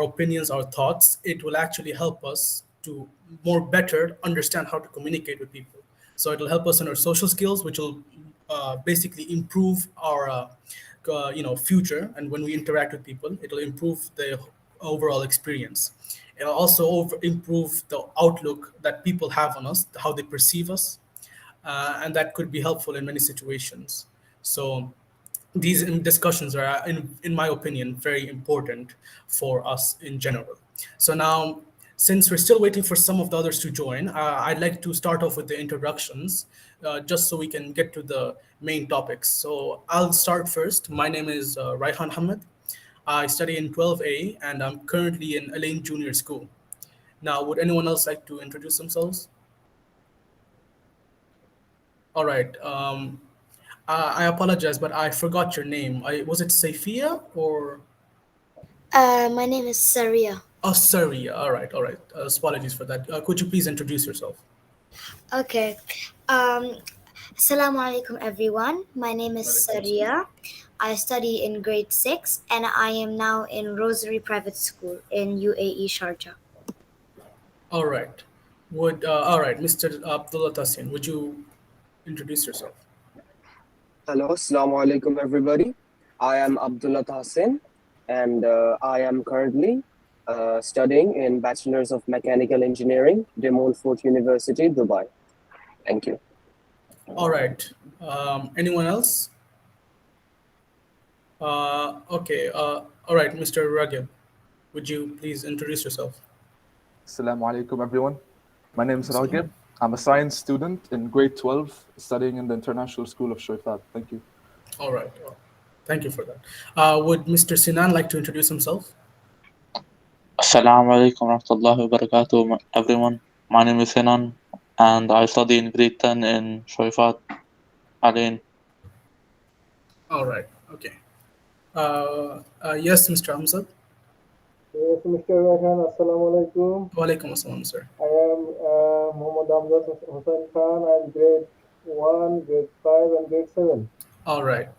opinions, our thoughts, it will actually help us to more better understand how to communicate with people. So it'll help us in our social skills, which will basically improve our future. And when we interact with people, it'll improve the overall experience. It'll also improve the outlook that people have on us, how they perceive us, and that could be helpful in many situations. So these discussions are, in my opinion, very important for us in general. So now, since we're still waiting for some of the others to join, I'd like to start off with the introductions, just so we can get to the main topics. So I'll start first. My name is Raihan Hamid. I study in 12A, and I'm currently in Elaine Junior School. Now, would anyone else like to introduce themselves? All right. I apologize, but I forgot your name. Was it Saifia or? My name is Saria. Oh, Saria. All right, all right. Apologies for that. Could you please introduce yourself? Okay. Um, Assalamu alaikum, everyone. My name is Walaikum assalam. Saria. I study in grade 6 and I am now in Rosary Private School in UAE, Sharjah. All right. All right, Mr. Abdullah Tassin, would you introduce yourself? Hello, Assalamu alaikum everybody. I am Abdullah Tahsin and I am currently studying in Bachelor's of Mechanical Engineering, De Montfort University, Dubai. Thank you. All right. Anyone else? Okay. All right, Mr. Ragib, would you please introduce yourself? Assalamu alaikum, everyone. My name is Assalam. Ragib. I'm a science student in grade 12, studying in the International School of Shoifat. Thank you. All right. Thank you for that. Would Mr. Sinan like to introduce himself? Assalamu alaikum warahmatullahi wabarakatuh, everyone. My name is Sinan, and I study in grade 10 in Shoifat, Alain. All right. Okay. Yes, Mr. Hamzat. Yes, Mr. Raihan, Assalamu alaikum. Walaikum assalam, sir. I am Muhammad Hamzat Hussain Khan. I am grade 1, grade 5, and grade 7. All right.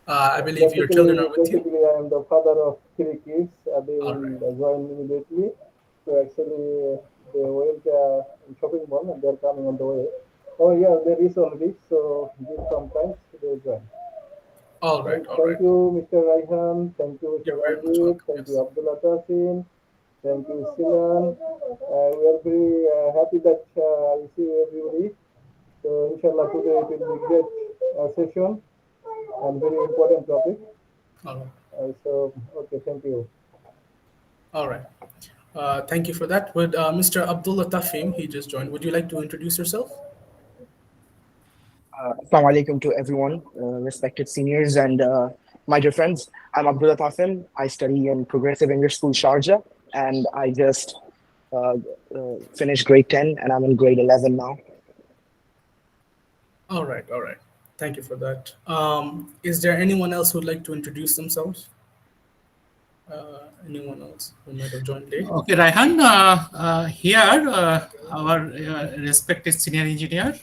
I believe your children are with you. Basically, I am the father of 3 kids. They All will right. join immediately. So actually, they went in shopping mall and they are coming on the way. Oh yeah, there is already. So give some time, they will join. All right. All Thank right. you, Mr. Raihan. Thank you, Mr. You're very much Rajit. welcome. Thank you, Yes. Abdullah Tasin. Thank you, Sinan. We are very happy that I see everybody. So, inshallah, today it will be great session and very important topic. All right. Okay, thank you. All right. Thank you for that. Would Mr. Abdullah Tafim, he just joined, would you like to introduce yourself? Assalamu alaikum to everyone, respected seniors and my dear friends. I'm Abdullah Tafim. I study in Progressive English School, Sharjah, and I just finished grade 10 and I'm in grade 11 now. All right. All right. Thank you for that. Is there anyone else who would like to introduce themselves? Anyone else who might have joined late? Okay, Raihan, here our respected senior engineer,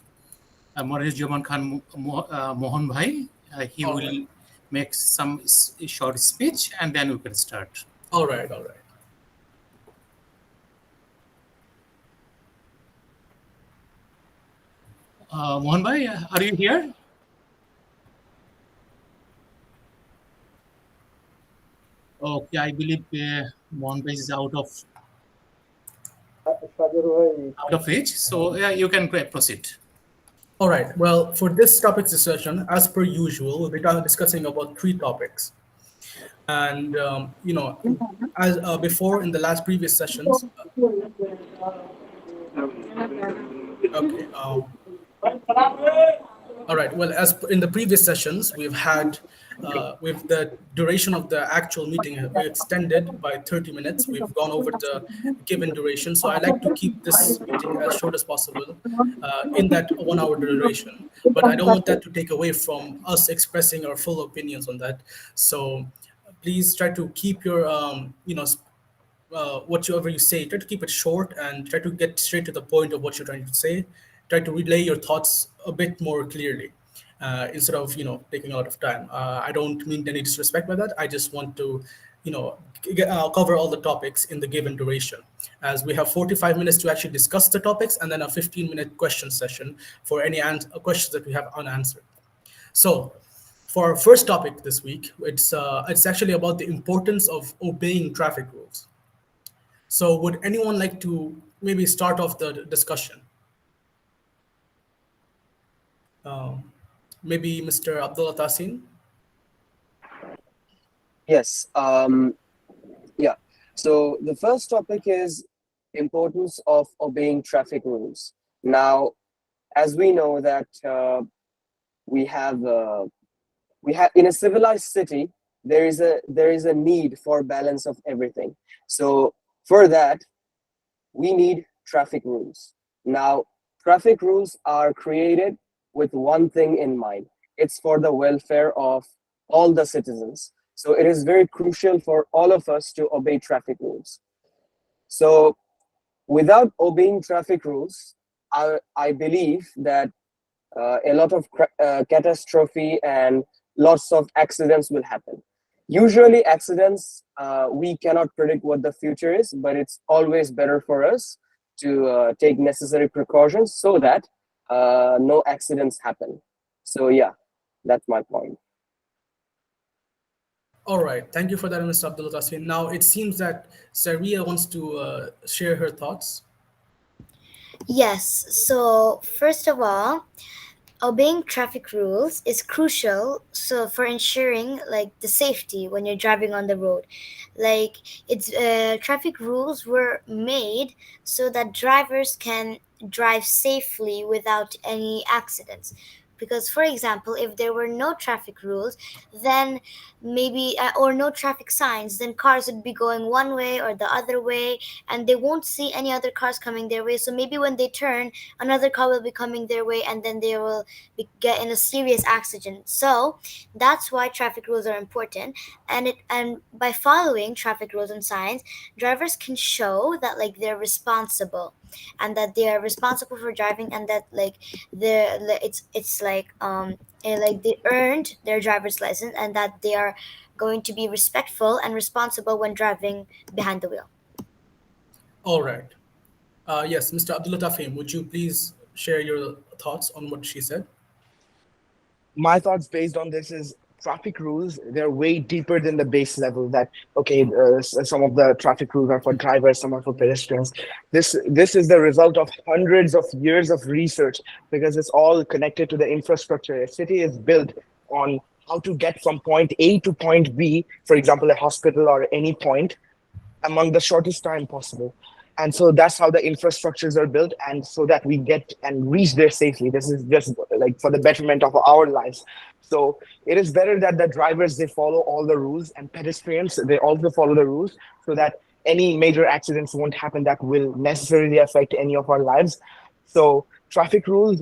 Morris Joman Khan Mohan Bhai, he All will right. make some short speech and then we can start. All right. All right. Mohan Bhai, are you here? Okay, I believe Mohan Bhai is out of reach, so you can proceed. All right. Well, for this topic discussion, as per usual, we'll be discussing about 3 topics. And, as before in the last previous sessions, okay. All right. Well, as in the previous sessions, we've had, with the duration of the actual meeting extended by 30 minutes. We've gone over the given duration. So I like to keep this meeting as short as possible in that 1 hour duration. But I don't want that to take away from us expressing our full opinions on that. So please try to keep your, whatever you say, try to keep it short and try to get straight to the point of what you're trying to say. Try to relay your thoughts a bit more clearly instead of taking a lot of time. I don't mean any disrespect by that. I just want to cover all the topics in the given duration, as we have 45 minutes to actually discuss the topics and then a 15-minute question session for any questions that we have unanswered. So, for our first topic this week, it's actually about the importance of obeying traffic rules. So, would anyone like to maybe start off the discussion? Maybe Mr. Abdullah Tasin? Yes. Yeah. So the first topic is importance of obeying traffic rules. Now, as we know that we have in a civilized city, there is a need for balance of everything. So for that, we need traffic rules. Now, traffic rules are created with one thing in mind. It's for the welfare of all the citizens. So it is very crucial for all of us to obey traffic rules. So without obeying traffic rules, I believe that a lot of catastrophe and lots of accidents will happen. Usually, accidents, we cannot predict what the future is, but it's always better for us to take necessary precautions so that no accidents happen. So, yeah, that's my point. All right. Thank you for that, Mr. Abdullah Tasin. Now, it seems that Saria wants to share her thoughts. Yes, so first of all, obeying traffic rules is crucial so for ensuring like the safety when you're driving on the road. Like it's traffic rules were made so that drivers can drive safely without any accidents. Because for example, if there were no traffic rules, then maybe or no traffic signs, then cars would be going one way or the other way, and they won't see any other cars coming their way. So maybe when they turn, another car will be coming their way, and then they will get in a serious accident. So that's why traffic rules are important, and by following traffic rules and signs, drivers can show that like they're responsible, and that they are responsible for driving, and that like it's like they earned their driver's license, and that they are going to be respectful and responsible when driving behind the wheel. All right. Yes, Mr. Abdullah Tafim, would you please share your thoughts on what she said? My thoughts based on this is traffic rules, they're way deeper than the base level that okay, some of the traffic rules are for drivers, some are for pedestrians. This is the result of hundreds of years of research, because it's all connected to the infrastructure. A city is built on how to get from point A to point B, for example a hospital or any point, among the shortest time possible. And so that's how the infrastructures are built, and so that we get and reach there safely. This is just like for the betterment of our lives. So it is better that the drivers, they follow all the rules, and pedestrians, they also follow the rules, so that any major accidents won't happen that will necessarily affect any of our lives. So traffic rules,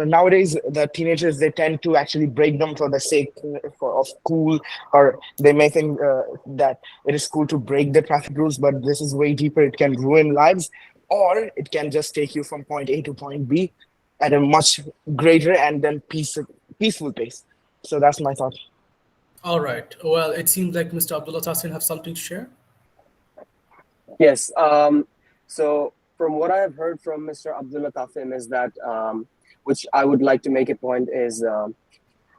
nowadays, the teenagers, they tend to actually break them for the sake of cool, or they may think that it is cool to break the traffic rules, but this is way deeper. It can ruin lives, or it can just take you from point A to point B at a much greater and then peaceful pace. So that's my thought. All right. Well, it seems like Mr. Abdullah Tasin have something to share. Yes. So from what I have heard from Mr. Abdullah Tafim is that, which I would like to make a point, is a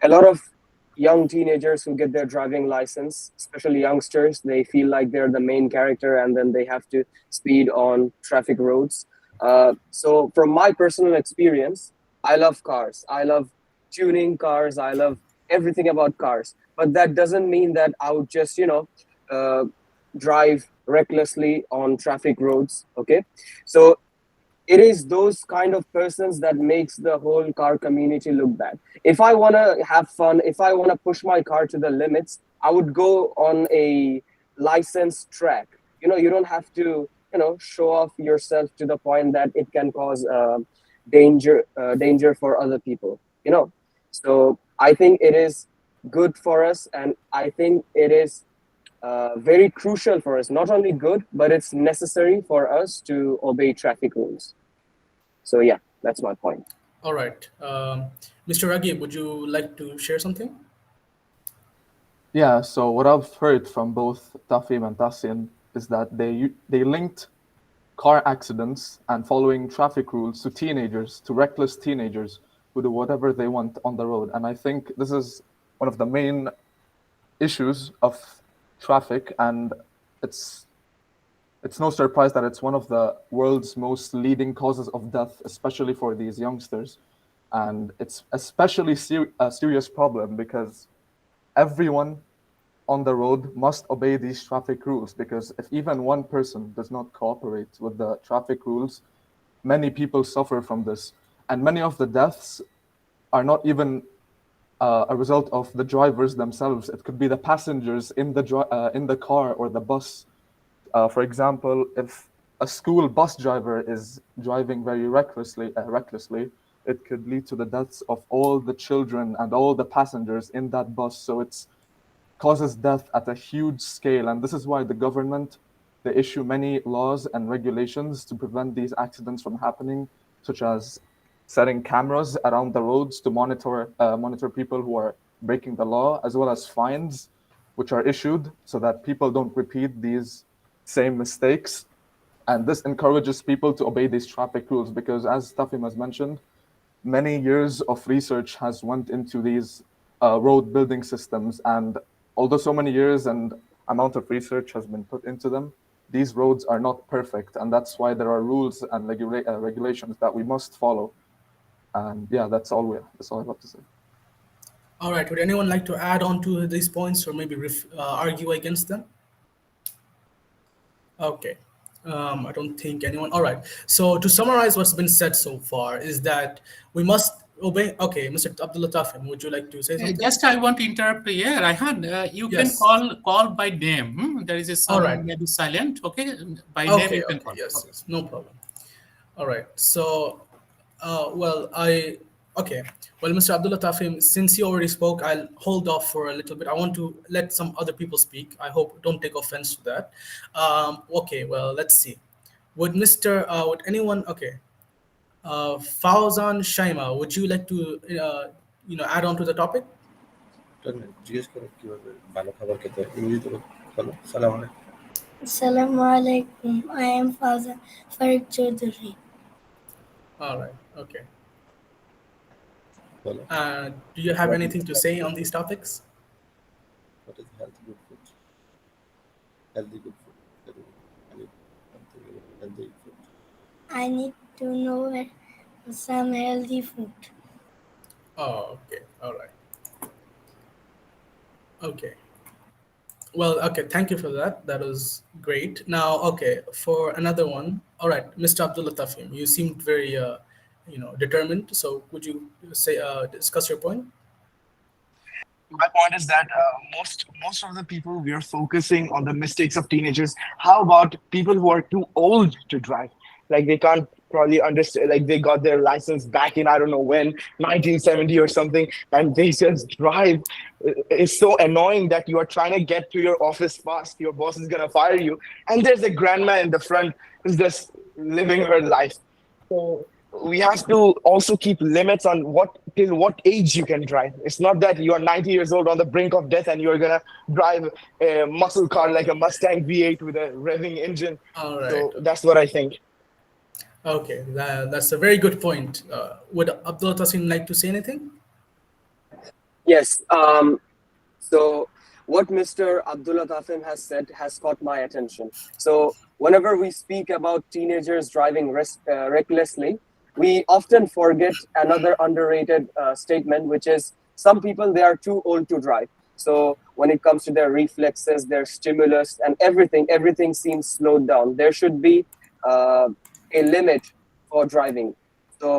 lot of young teenagers who get their driving license, especially youngsters, they feel like they're the main character, and then they have to speed on traffic roads. So from my personal experience, I love cars. I love tuning cars. I love everything about cars. But that doesn't mean that I would just, drive recklessly on traffic roads. Okay. So it is those kind of persons that makes the whole car community look bad. If I want to have fun, if I want to push my car to the limits, I would go on a licensed track. You don't have to show off yourself to the point that it can cause danger for other people. So I think it is good for us, and I think it is very crucial for us. Not only good, but it's necessary for us to obey traffic rules. So yeah, that's my point. All right. Mr. Ragib, would you like to share something? Yeah, so what I've heard from both Tafim and Tasin is that they linked car accidents and following traffic rules to teenagers, to reckless teenagers who do whatever they want on the road. And I think this is one of the main issues of traffic, and it's it's no surprise that it's one of the world's most leading causes of death, especially for these youngsters. And it's especially a serious problem because everyone on the road must obey these traffic rules, because if even one person does not cooperate with the traffic rules, many people suffer from this. And many of the deaths are not even a result of the drivers themselves. It could be the passengers in the car or the bus. For example, if a school bus driver is driving very recklessly, it could lead to the deaths of all the children and all the passengers in that bus. So it's causes death at a huge scale, and this is why the government, they issue many laws and regulations to prevent these accidents from happening, such as setting cameras around the roads to monitor people who are breaking the law, as well as fines which are issued so that people don't repeat these same mistakes. And this encourages people to obey these traffic rules because, as Tafim has mentioned, many years of research has went into these road building systems, and although so many years and amount of research has been put into them, these roads are not perfect, and that's why there are rules and regulations that we must follow. And yeah, that's all I got to say. All right. Would anyone like to add on to these points or maybe argue against them? Okay. I don't think anyone. All right. So to summarize what's been said so far is that we must obey. Okay, Mr. Abdullah Tafim, would you like to say something? Just I want to interrupt here. Rehan, you can Yes. call by name. There is a All sound right. maybe silent. Okay, by name Okay. you can Okay. call. Yes. Okay. Yes. No problem. All right. So, well, okay. Well, Mr. Abdullah Tafim, since you already spoke, I'll hold off for a little bit. I want to let some other people speak. I hope don't take offense to that. Okay. Well, let's see. Would anyone? Okay. Fauzan Shaima, would you like to, add on to the topic? জিজ্ঞেস করো কিভাবে ভালো খাবার খেতে হয় ইংরেজিতে বলো সালাম আলাইকুম Assalamu alaikum. I am Fazan Farid Chaudhary. All right. Okay. বলো Do you have what is anything to say on these topics? what is healthy good food I need something about healthy food I need to know some healthy food. Oh, okay. All right. Okay. Well, okay. Thank you for that. That was great. Now, okay, for another one. All right, Mr. Abdullah Tafim, you seemed very, determined. So, would you discuss your point? My point is that most of the people, we are focusing on the mistakes of teenagers. How about people who are too old to drive? Like they can't probably understand. Like they got their license back in I don't know when, 1970 or something, and they just drive. It's so annoying that you are trying to get to your office fast. Your boss is gonna fire you, and there's a grandma in the front who's just living her life. So we have to also keep limits on till what age you can drive. It's not that you are 90 years old on the brink of death and you're gonna drive a muscle car like a Mustang V8 with a revving engine. All right. So that's what I think. Okay, that's a very good point. Would Abdullah Tasim like to say anything? Yes. So what Mr. Abdullah Tafim has said has caught my attention. So whenever we speak about teenagers driving recklessly, we often forget another underrated statement, which is some people, they are too old to drive. So when it comes to their reflexes, their stimulus and everything seems slowed down. There should be a limit for driving. So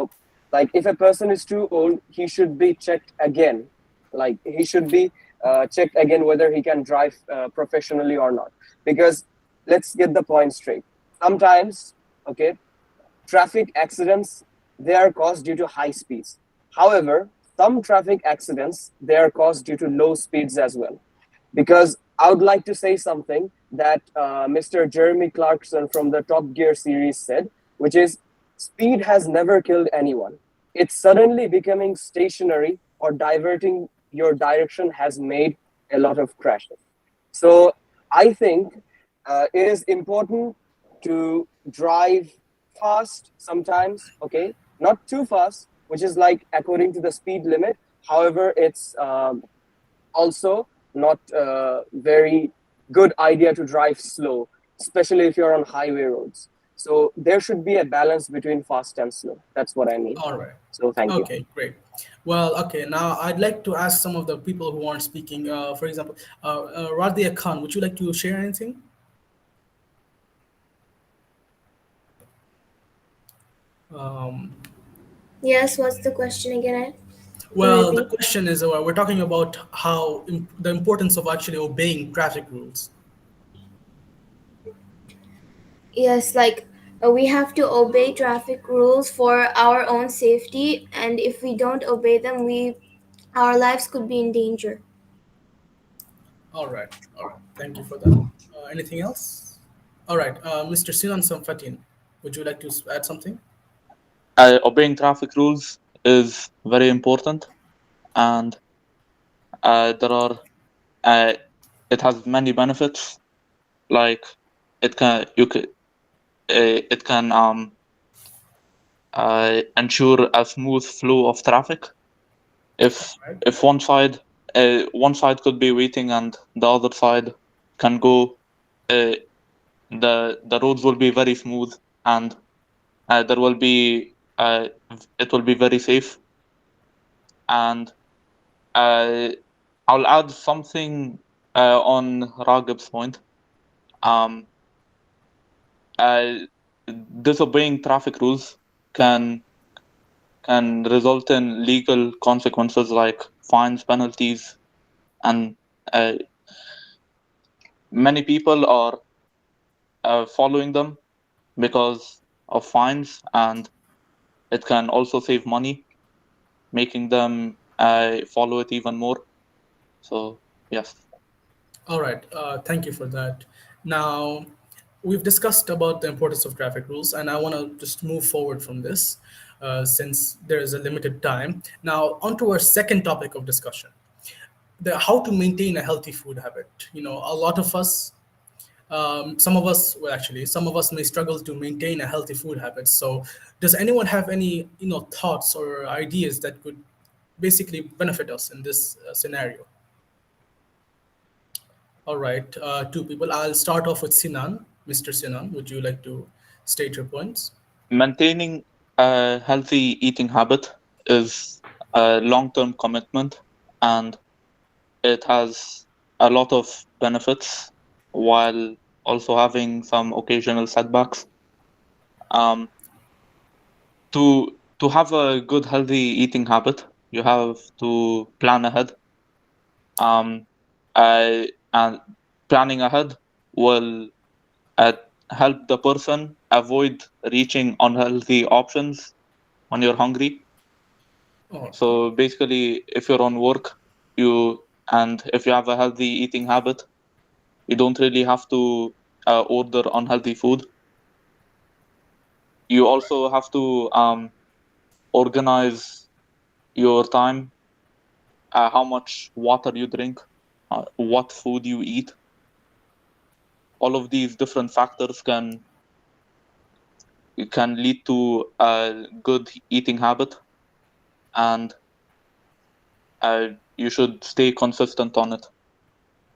like if a person is too old, he should be checked again. Like he should be checked again whether he can drive professionally or not. Because let's get the point straight. Sometimes, okay, traffic accidents, they are caused due to high speeds. However, some traffic accidents, they are caused due to low speeds as well. Because I would like to say something that Mr. Jeremy Clarkson from the Top Gear series said, which is speed has never killed anyone. It's suddenly becoming stationary or diverting your direction has made a lot of crashes. So I think it is important to drive fast sometimes, okay, not too fast, which is like according to the speed limit. However, it's also not a very good idea to drive slow, especially if you're on highway roads. So there should be a balance between fast and slow. That's what I mean. All right. So thank you. Okay, great. Well, okay, now I'd like to ask some of the people who aren't speaking. For example, Radia Khan, would you like to share anything? Um, Yes, what's the question again? Can you well, the repeat? question is we're talking about the importance of actually obeying traffic rules. Yes, like we have to obey traffic rules for our own safety, and if we don't obey them, we our lives could be in danger. All right, all right. Thank you for that. Anything else? All right, Mr. Sinan Samfatin, would you like to add something? Obeying traffic rules is very important, and there are uh, it has many benefits. Like it can you can it can ensure a smooth flow of traffic. If Right. one side could be waiting and the other side can go, uh, the roads will be very smooth, and there will be it will be very safe. And uh, I'll add something on Ragib's point. Um, uh, Disobeying traffic rules can result in legal consequences like fines, penalties, and uh, many people are following them because of fines, and it can also save money, making them follow it even more. So yes. All right. Thank you for that. Now, we've discussed about the importance of traffic rules, and I want to just move forward from this since there is a limited time. Now, onto our second topic of discussion: the how to maintain a healthy food habit. A lot of us, some of us, well, actually, some of us may struggle to maintain a healthy food habit. So, does anyone have any, thoughts or ideas that could basically benefit us in this scenario? All right, two people. I'll start off with Sinan. Mr. Sinan, would you like to state your points? Maintaining a healthy eating habit is a long-term commitment, and it has a lot of benefits while also having some occasional setbacks. Um, to have a good healthy eating habit, you have to plan ahead. Um, and planning ahead will uh, help the person avoid reaching unhealthy options when you're hungry. Oh, So basically, if you're on work, if you have a healthy eating habit, you don't really have to order unhealthy food. You also have to organize your time, how much water you drink, what food you eat. All of these different factors can lead to a good eating habit, and you should stay consistent on it.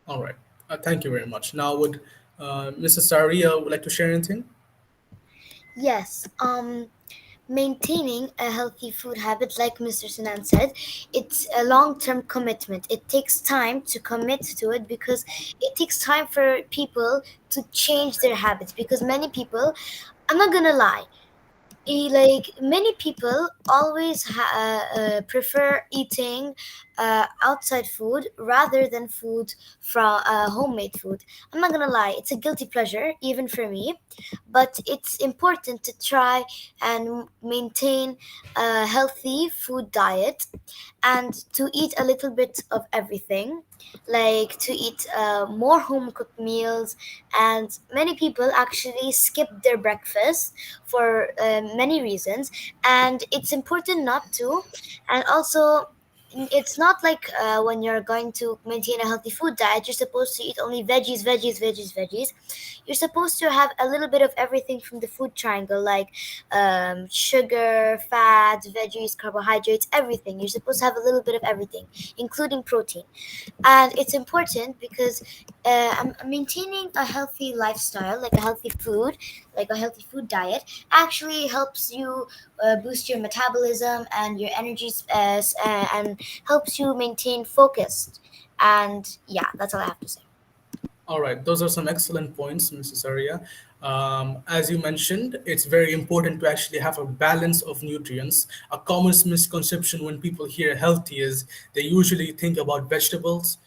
all right. Thank you very much. Now, would Mrs. Saria would like to share anything? Yes. Maintaining a healthy food habit, like Mr. Sinan said, it's a long-term commitment. It takes time to commit to it because it takes time for people to change their habits. Because many people, I'm not gonna lie, like many people always prefer eating outside food rather than food from homemade food. I'm not gonna lie, it's a guilty pleasure even for me, but it's important to try and maintain a healthy food diet and to eat a little bit of everything, like to eat more home cooked meals. And many people actually skip their breakfast for many reasons, and it's important not to. And also, it's not like when you're going to maintain a healthy food diet, you're supposed to eat only veggies, veggies, veggies, veggies. You're supposed to have a little bit of everything from the food triangle, like sugar, fats, veggies, carbohydrates, everything. You're supposed to have a little bit of everything, including protein. And it's important because maintaining a healthy lifestyle, like a healthy food, like a healthy food diet, actually helps you boost your metabolism and your energy, and helps you maintain focused. And yeah, that's all I have to say. All right, those are some excellent points, Mrs. Arya. As you mentioned, it's very important to actually have a balance of nutrients. A common misconception when people hear healthy is they usually think about vegetables,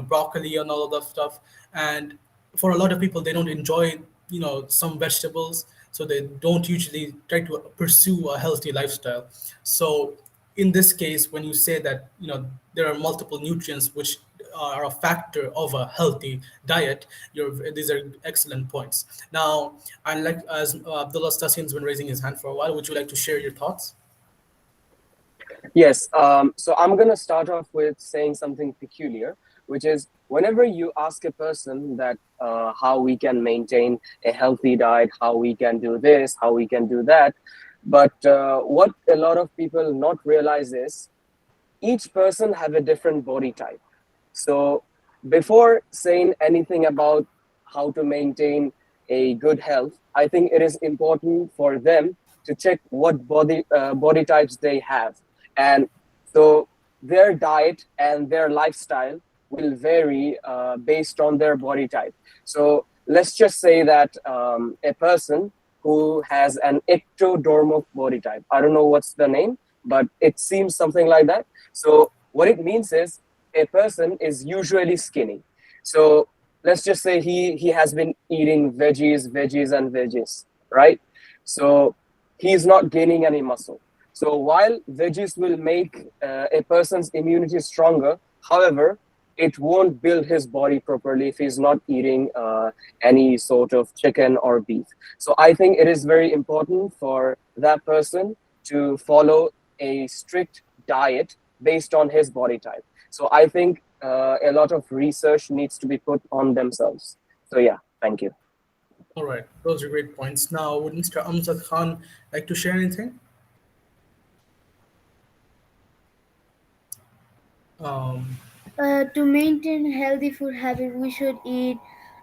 broccoli and all of that stuff. And for a lot of people, they don't enjoy, some vegetables, so they don't usually try to pursue a healthy lifestyle. So in this case, when you say that there are multiple nutrients which are a factor of a healthy diet, these are excellent points. Now, I like, as Abdullah Stasin's been raising his hand for a while, would you like to share your thoughts? Yes. So I'm going to start off with saying something peculiar, which is whenever you ask a person that how we can maintain a healthy diet, how we can do this, how we can do that. But what a lot of people not realize is each person have a different body type. So before saying anything about how to maintain a good health, I think it is important for them to check what body types they have. And so their diet and their lifestyle will vary based on their body type. So let's just say that a person who has an ectodermal body type, I don't know what's the name, but it seems something like that. So what it means is a person is usually skinny. So let's just say he has been eating veggies and veggies, right? So he's not gaining any muscle. So while veggies will make a person's immunity stronger, however, it won't build his body properly if he's not eating any sort of chicken or beef. So I think it is very important for that person to follow a strict diet based on his body type. So I think a lot of research needs to be put on themselves. So yeah, thank you. All right, those are great points. Now, would Mr. Amzad Khan like to share anything? Um, To maintain healthy food habit, we should eat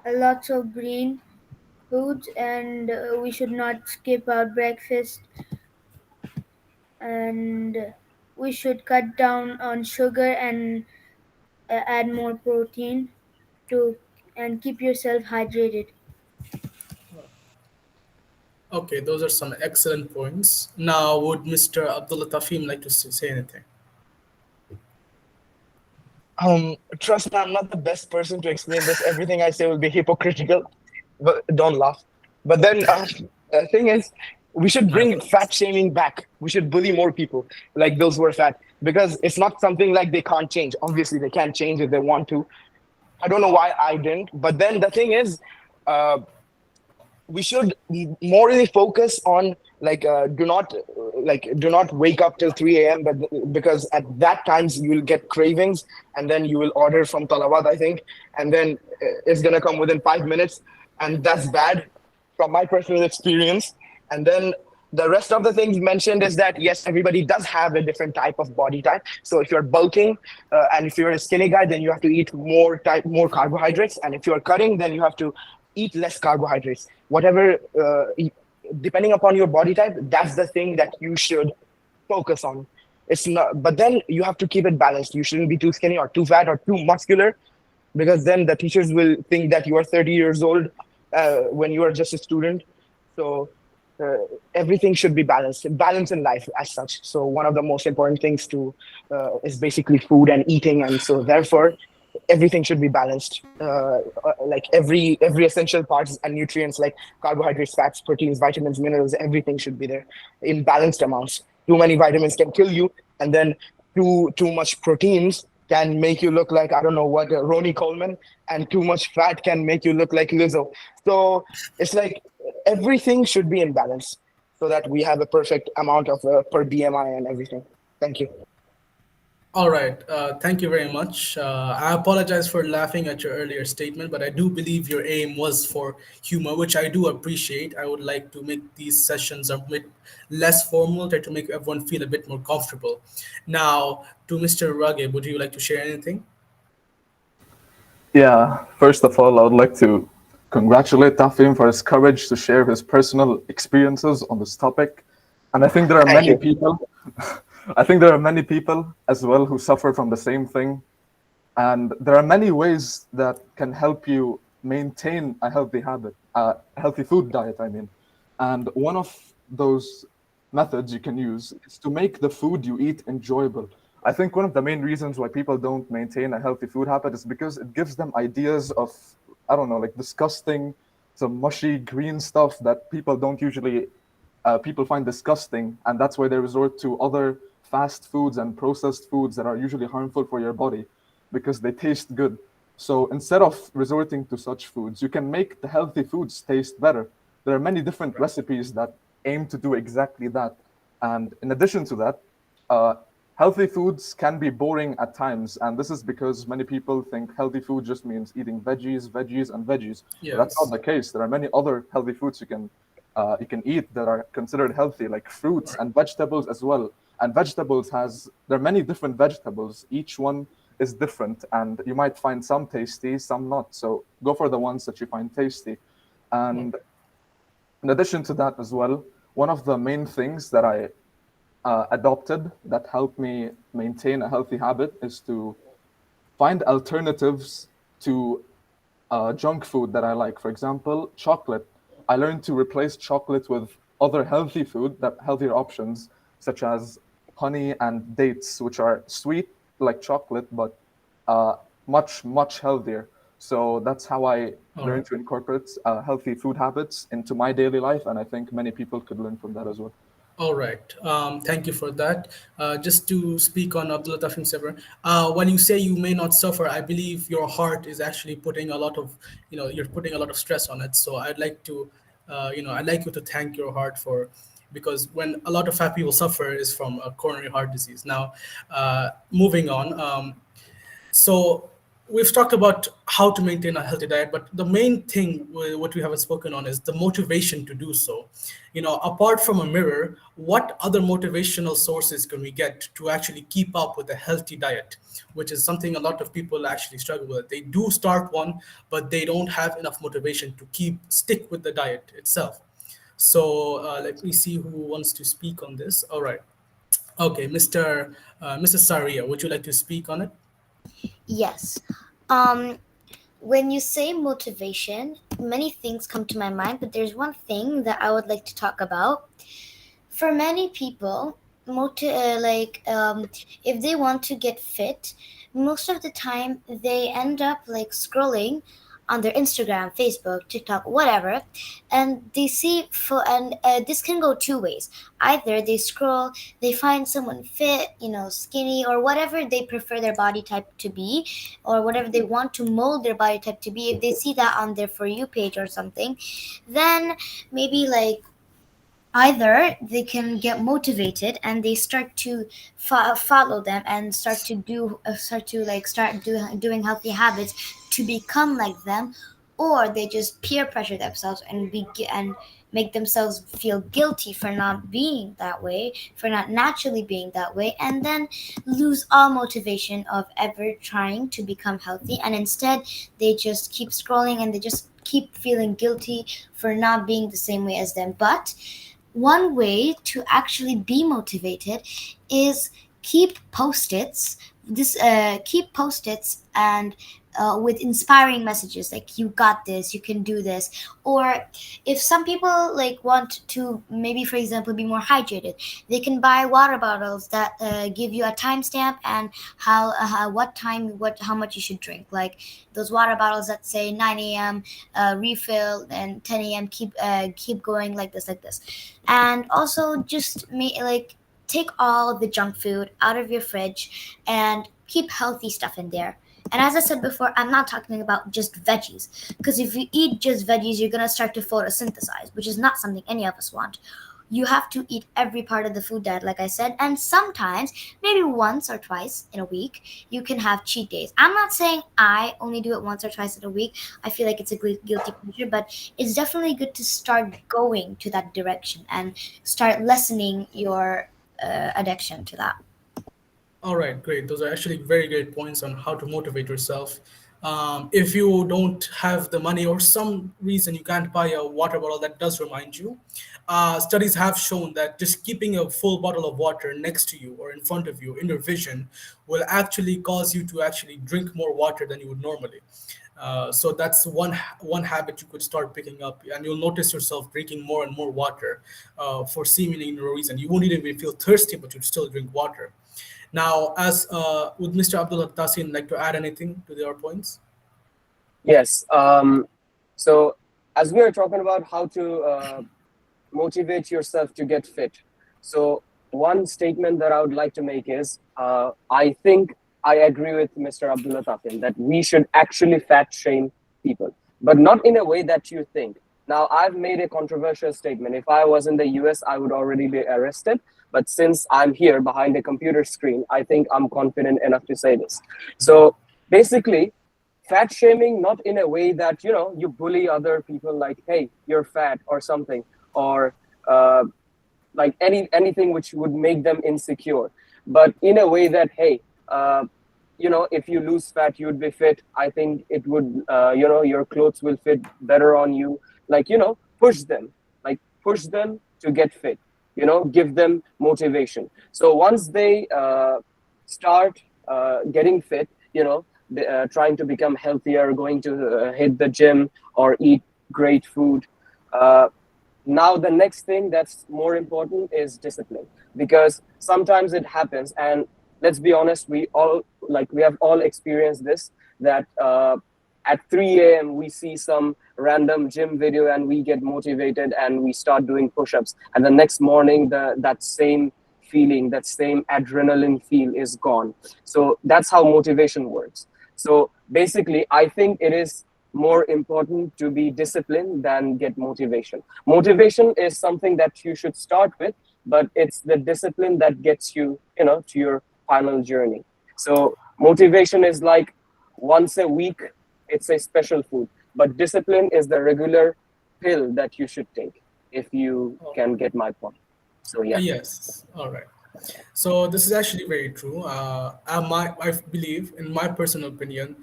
lots of green foods, and we should not skip our breakfast, and we should cut down on sugar and add more protein to and keep yourself hydrated. okay, those are some excellent points. Now, would Mr. Abdullah Tafim like to say anything? Trust me, I'm not the best person to explain this. Everything I say will be hypocritical, but don't laugh. But then the thing is, we should My bring apologies. fat shaming back. We should bully more people, like those who are fat, because it's not something like they can't change. Obviously, they can change if they want to. I don't know why I didn't. But then the thing is, uh, we should morally focus on like do not wake up till 3 a.m. but because at that times you will get cravings, and then you will order from talabat, I think, and then it's going to come within 5 minutes, and that's bad from my personal experience. And then the rest of the things mentioned is that yes, everybody does have a different type of body type. So if you're bulking and if you're a skinny guy, then you have to eat more carbohydrates, and if you're cutting, then you have to eat less carbohydrates. Whatever, depending upon your body type, that's the thing that you should focus on. It's not, but then you have to keep it balanced. You shouldn't be too skinny or too fat or too muscular, because then the teachers will think that you are 30 years old when you are just a student. So uh, everything should be balanced, balance in life as such. So one of the most important things to is basically food and eating, and so therefore everything should be balanced. Like every essential parts and nutrients like carbohydrates, fats, proteins, vitamins, minerals, everything should be there in balanced amounts. Too many vitamins can kill you, and then too much proteins can make you look like I don't know what Ronnie Coleman, and too much fat can make you look like Lizzo. So it's like everything should be in balance so that we have a perfect amount of per BMI and everything. Thank you. All right. Thank you very much. I apologize for laughing at your earlier statement, but I do believe your aim was for humor, which I do appreciate. I would like to make these sessions a bit less formal, try to make everyone feel a bit more comfortable. Now, to Mr. Ragib, would you like to share anything? Yeah, first of all, I would like to congratulate Tafim for his courage to share his personal experiences on this topic. And I think there are Thank many you. people, I think there are many people as well who suffer from the same thing. And there are many ways that can help you maintain a healthy habit, a healthy food diet, I mean. And one of those methods you can use is to make the food you eat enjoyable. I think one of the main reasons why people don't maintain a healthy food habit is because it gives them ideas of, I don't know, like disgusting, some mushy green stuff that people don't usually people find disgusting, and that's why they resort to other fast foods and processed foods that are usually harmful for your body because they taste good. So instead of resorting to such foods, you can make the healthy foods taste better. There are many different recipes that aim to do exactly that. And in addition to that, uh, healthy foods can be boring at times, and this is because many people think healthy food just means eating veggies, veggies, and veggies. But that's not Yes. the case. There are many other healthy foods you can eat that are considered healthy, like fruits Right. and vegetables as well. And vegetables has there are many different vegetables. Each one is different, and you might find some tasty, some not. So go for the ones that you find tasty. And Okay. in addition to that as well, one of the main things that I adopted that helped me maintain a healthy habit is to find alternatives to junk food that I like. For example, chocolate. I learned to replace chocolate with other healthy food, that healthier options, such as honey and dates, which are sweet like chocolate, but uh, much healthier. So that's how I All right. learned to incorporate healthy food habits into my daily life, and I think many people could learn from that as well. All right. Thank you for that. Just to speak on Abdullah Tafim Sever, when you say you may not suffer, I believe your heart is actually putting a lot of, you're putting a lot of stress on it. So I'd like to, I'd like you to thank your heart for, because when a lot of fat people suffer is from a coronary heart disease. Now, moving on. So we've talked about how to maintain a healthy diet, but the main thing what we haven't spoken on is the motivation to do so. Apart from a mirror, what other motivational sources can we get to actually keep up with a healthy diet, which is something a lot of people actually struggle with. They do start one, but they don't have enough motivation to stick with the diet itself. So let me see who wants to speak on this. All right. Okay, Mr. Saria, would you like to speak on it? Yes. Um, when you say motivation, many things come to my mind, but there's one thing that I would like to talk about. For many people, if they want to get fit, most of the time they end up like scrolling on their Instagram, Facebook, TikTok, whatever, and they see for and this can go two ways. Either they scroll, they find someone fit, skinny or whatever they prefer their body type to be, or whatever they want to mold their body type to be. If they see that on their For You page or something, then maybe like either they can get motivated and they start to follow them and start doing healthy habits to become like them, or they just peer pressure themselves and make themselves feel guilty for not being that way, for not naturally being that way, and then lose all motivation of ever trying to become healthy, and instead they just keep scrolling and they just keep feeling guilty for not being the same way as them. But one way to actually be motivated is keep post-its keep post-its and with inspiring messages like you got this, you can do this. Or if some people like want to, maybe for example, be more hydrated, they can buy water bottles that give you a timestamp and what time, how much you should drink, like those water bottles that say 9 a.m. Refill, and 10 a.m. keep going, like this. And also just take all the junk food out of your fridge and keep healthy stuff in there. And as I said before, I'm not talking about just veggies, because if you eat just veggies, you're gonna start to photosynthesize, which is not something any of us want. you have to eat every part of the food diet, like I said, and sometimes, maybe once or twice in a week, you can have cheat days. I'm not saying I only do it once or twice in a week. I feel like it's a guilty pleasure, but it's definitely good to start going to that direction and start lessening your addiction to that. All right, great. Those are actually very great points on how to motivate yourself. If you don't have the money or some reason you can't buy a water bottle, that does remind you. Studies have shown that just keeping a full bottle of water next to you or in front of you in your vision will actually cause you to actually drink more water than you would normally. So that's one habit you could start picking up, and you'll notice yourself drinking more and more water for seemingly no reason. You won't even feel thirsty, but you'd still drink water. Now, as would Mr. Abdullah Tasin like to add anything to their points? Yes. So as we are talking about how to motivate yourself to get fit, so one statement that I would like to make is I think I agree with Mr. Abdullah Tafin that we should actually fat shame people, but not in a way that you think. Now, I've made a controversial statement. If I was in the US, I would already be arrested. But since I'm here behind a computer screen, I think I'm confident enough to say this. So basically, fat shaming, not in a way that you bully other people like, hey, you're fat or something, or uh, like anything which would make them insecure, but in a way that, hey, if you lose fat, you'd be fit. I think it would, your clothes will fit better on you. Like, push them, like push them to get fit. Give them motivation. So once they start getting fit, trying to become healthier, going to hit the gym or eat great food. Uh, Now the next thing that's more important is discipline, because sometimes it happens, and let's be honest, we have all experienced this, that at 3 a.m. we see some random gym video and we get motivated and we start doing push-ups, and the next morning that same feeling, that same adrenaline feel is gone. So that's how motivation works. So basically, I think it is more important to be disciplined than get motivation. Motivation is something that you should start with, but it's the discipline that gets you, to your final journey. So motivation is like once a week, it's a special food, but discipline is the regular pill that you should take, if you can get my point. So yeah. Yes. All right. So this is actually very true. I believe, in my personal opinion,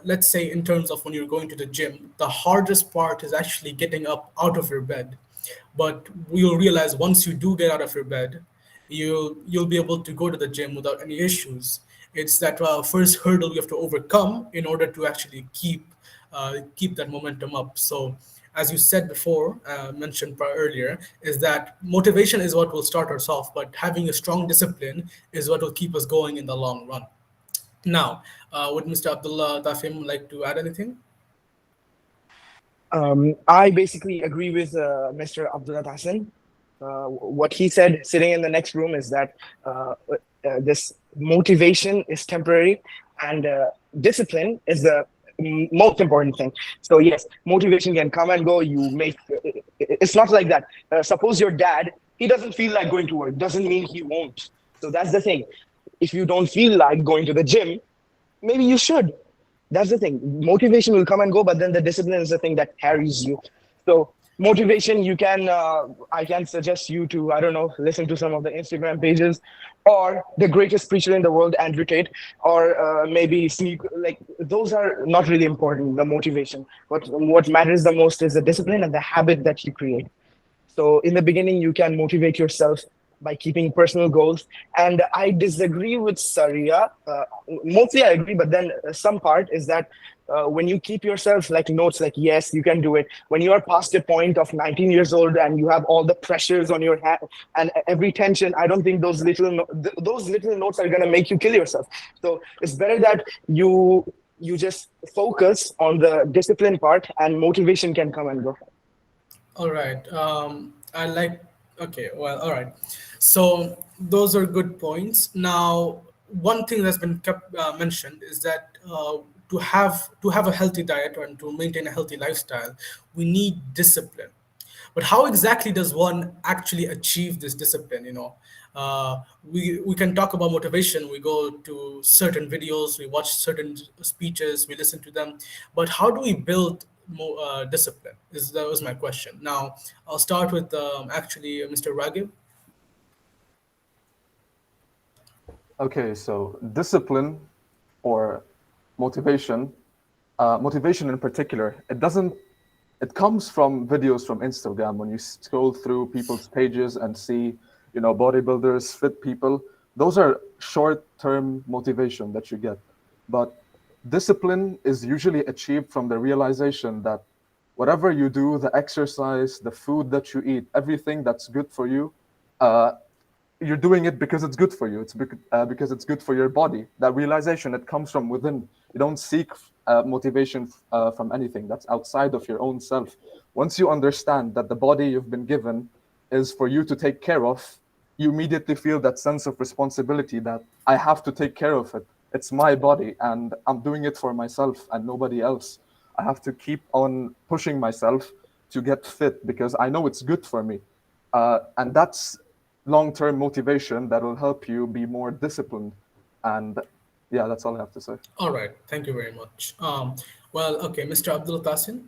let's say in terms of when you're going to the gym, the hardest part is actually getting up out of your bed. But you'll realize once you do get out of your bed, you'll be able to go to the gym without any issues. It's that first hurdle you have to overcome in order to actually keep that momentum up. So, as you said before, mentioned earlier, is that motivation is what will start us off, but having a strong discipline is what will keep us going in the long run. Now, would Mr. Abdullah Tafim like to add anything? I basically agree with Mr. Abdullah Hassan. What he said, sitting in the next room, is that this motivation is temporary, and discipline is the most important thing. So yes, motivation can come and go. It's not like that. Suppose your dad, he doesn't feel like going to work, doesn't mean he won't. So that's the thing. If you don't feel like going to the gym, maybe you should. That's the thing. Motivation will come and go, but then the discipline is the thing that carries you. So motivation, I can suggest you to, I don't know, listen to some of the Instagram pages, or the greatest preacher in the world, Andrew Tate, or maybe sneak. Like, those are not really important, the motivation. What matters the most is the discipline and the habit that you create. So in the beginning, you can motivate yourself by keeping personal goals. And I disagree with Saria. Mostly I agree, but then some part is that when you keep yourself like notes, like, yes, you can do it. When you are past a point of 19 years old and you have all the pressures on your hand and every tension, I don't think those little notes are going to make you kill yourself. So it's better that you just focus on the discipline part, and motivation can come and go. All right. I like. Okay. Well. All right. So those are good points. Now, one thing that's been kept mentioned is that to have a healthy diet and to maintain a healthy lifestyle, we need discipline. But how exactly does one actually achieve this discipline? We can talk about motivation. We go to certain videos, we watch certain speeches, we listen to them. But how do we build discipline? That was my question. Now, I'll start with actually Mr. Ragib. Okay, so discipline or motivation, motivation in particular, it comes from videos from Instagram. When you scroll through people's pages and see, bodybuilders, fit people, those are short-term motivation that you get. But discipline is usually achieved from the realization that whatever you do, the exercise, the food that you eat, everything that's good for you, uh, you're doing it because it's good for you. It's because it's good for your body. That realization, it comes from within. You don't seek motivation from anything that's outside of your own self. Once you understand that the body you've been given is for you to take care of, you immediately feel that sense of responsibility that I have to take care of it. It's my body and I'm doing it for myself and nobody else. I have to keep on pushing myself to get fit because I know it's good for me. And that's long-term motivation that will help you be more disciplined. And yeah, that's all I have to say. All right, thank you very much. Well, okay, Mr. Abdul Tasin.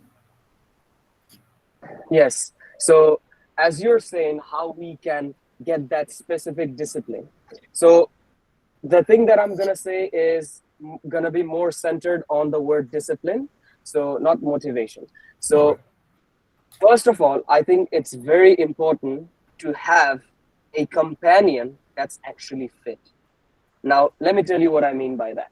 Yes. So, as you're saying, how we can get that specific discipline. So, the thing that I'm going to say is going to be more centered on the word discipline. So, not motivation. All So, right. first of all, I think it's very important to have a companion that's actually fit. Now, let me tell you what I mean by that.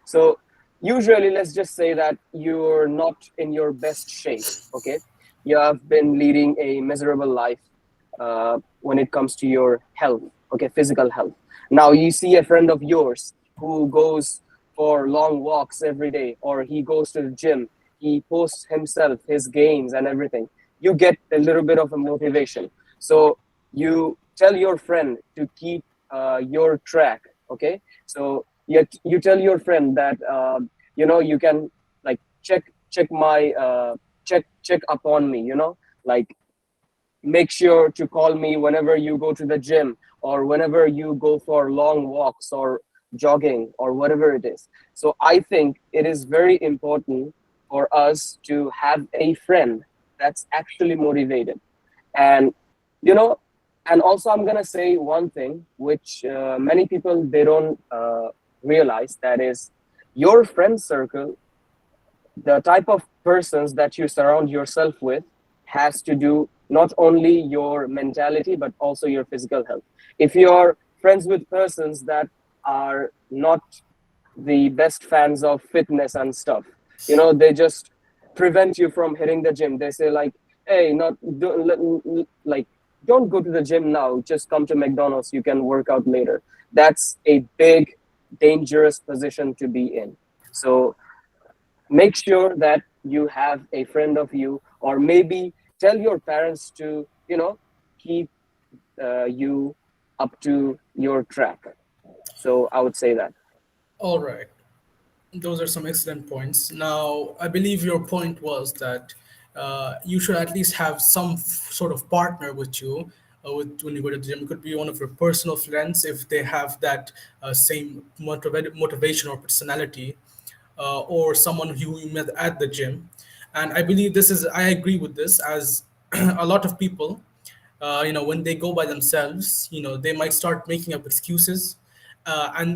So, usually, let's just say that you're not in your best shape, okay? You have been leading a miserable life when it comes to your health, okay, physical health. Now, you see a friend of yours who goes for long walks every day, or he goes to the gym, he posts himself, his gains, and everything. You get a little bit of a motivation. So, you tell your friend to keep your track, okay? So you tell your friend that you can like check my check up on me, like make sure to call me whenever you go to the gym or whenever you go for long walks or jogging or whatever it is. So I think it is very important for us to have a friend that's actually motivated. And you know and also I'm going to say one thing which many people they don't realize, that is your friend circle, the type of persons that you surround yourself with has to do not only your mentality but also your physical health. If you're friends with persons that are not the best fans of fitness and stuff, they just prevent you from hitting the gym. They say like, hey, not like don't go to the gym now, just come to McDonald's, you can work out later. That's a big dangerous position to be in. So make sure that you have a friend of you, or maybe tell your parents to keep you up to your track. So I would say that. All right. Those are some excellent points. Now, I believe your point was that you should at least have some sort of partner with you when you go to the gym. It could be one of your personal friends if they have that same motivation or personality, or someone who you met at the gym. And I believe I agree with this, as a lot of people, when they go by themselves, they might start making up excuses, and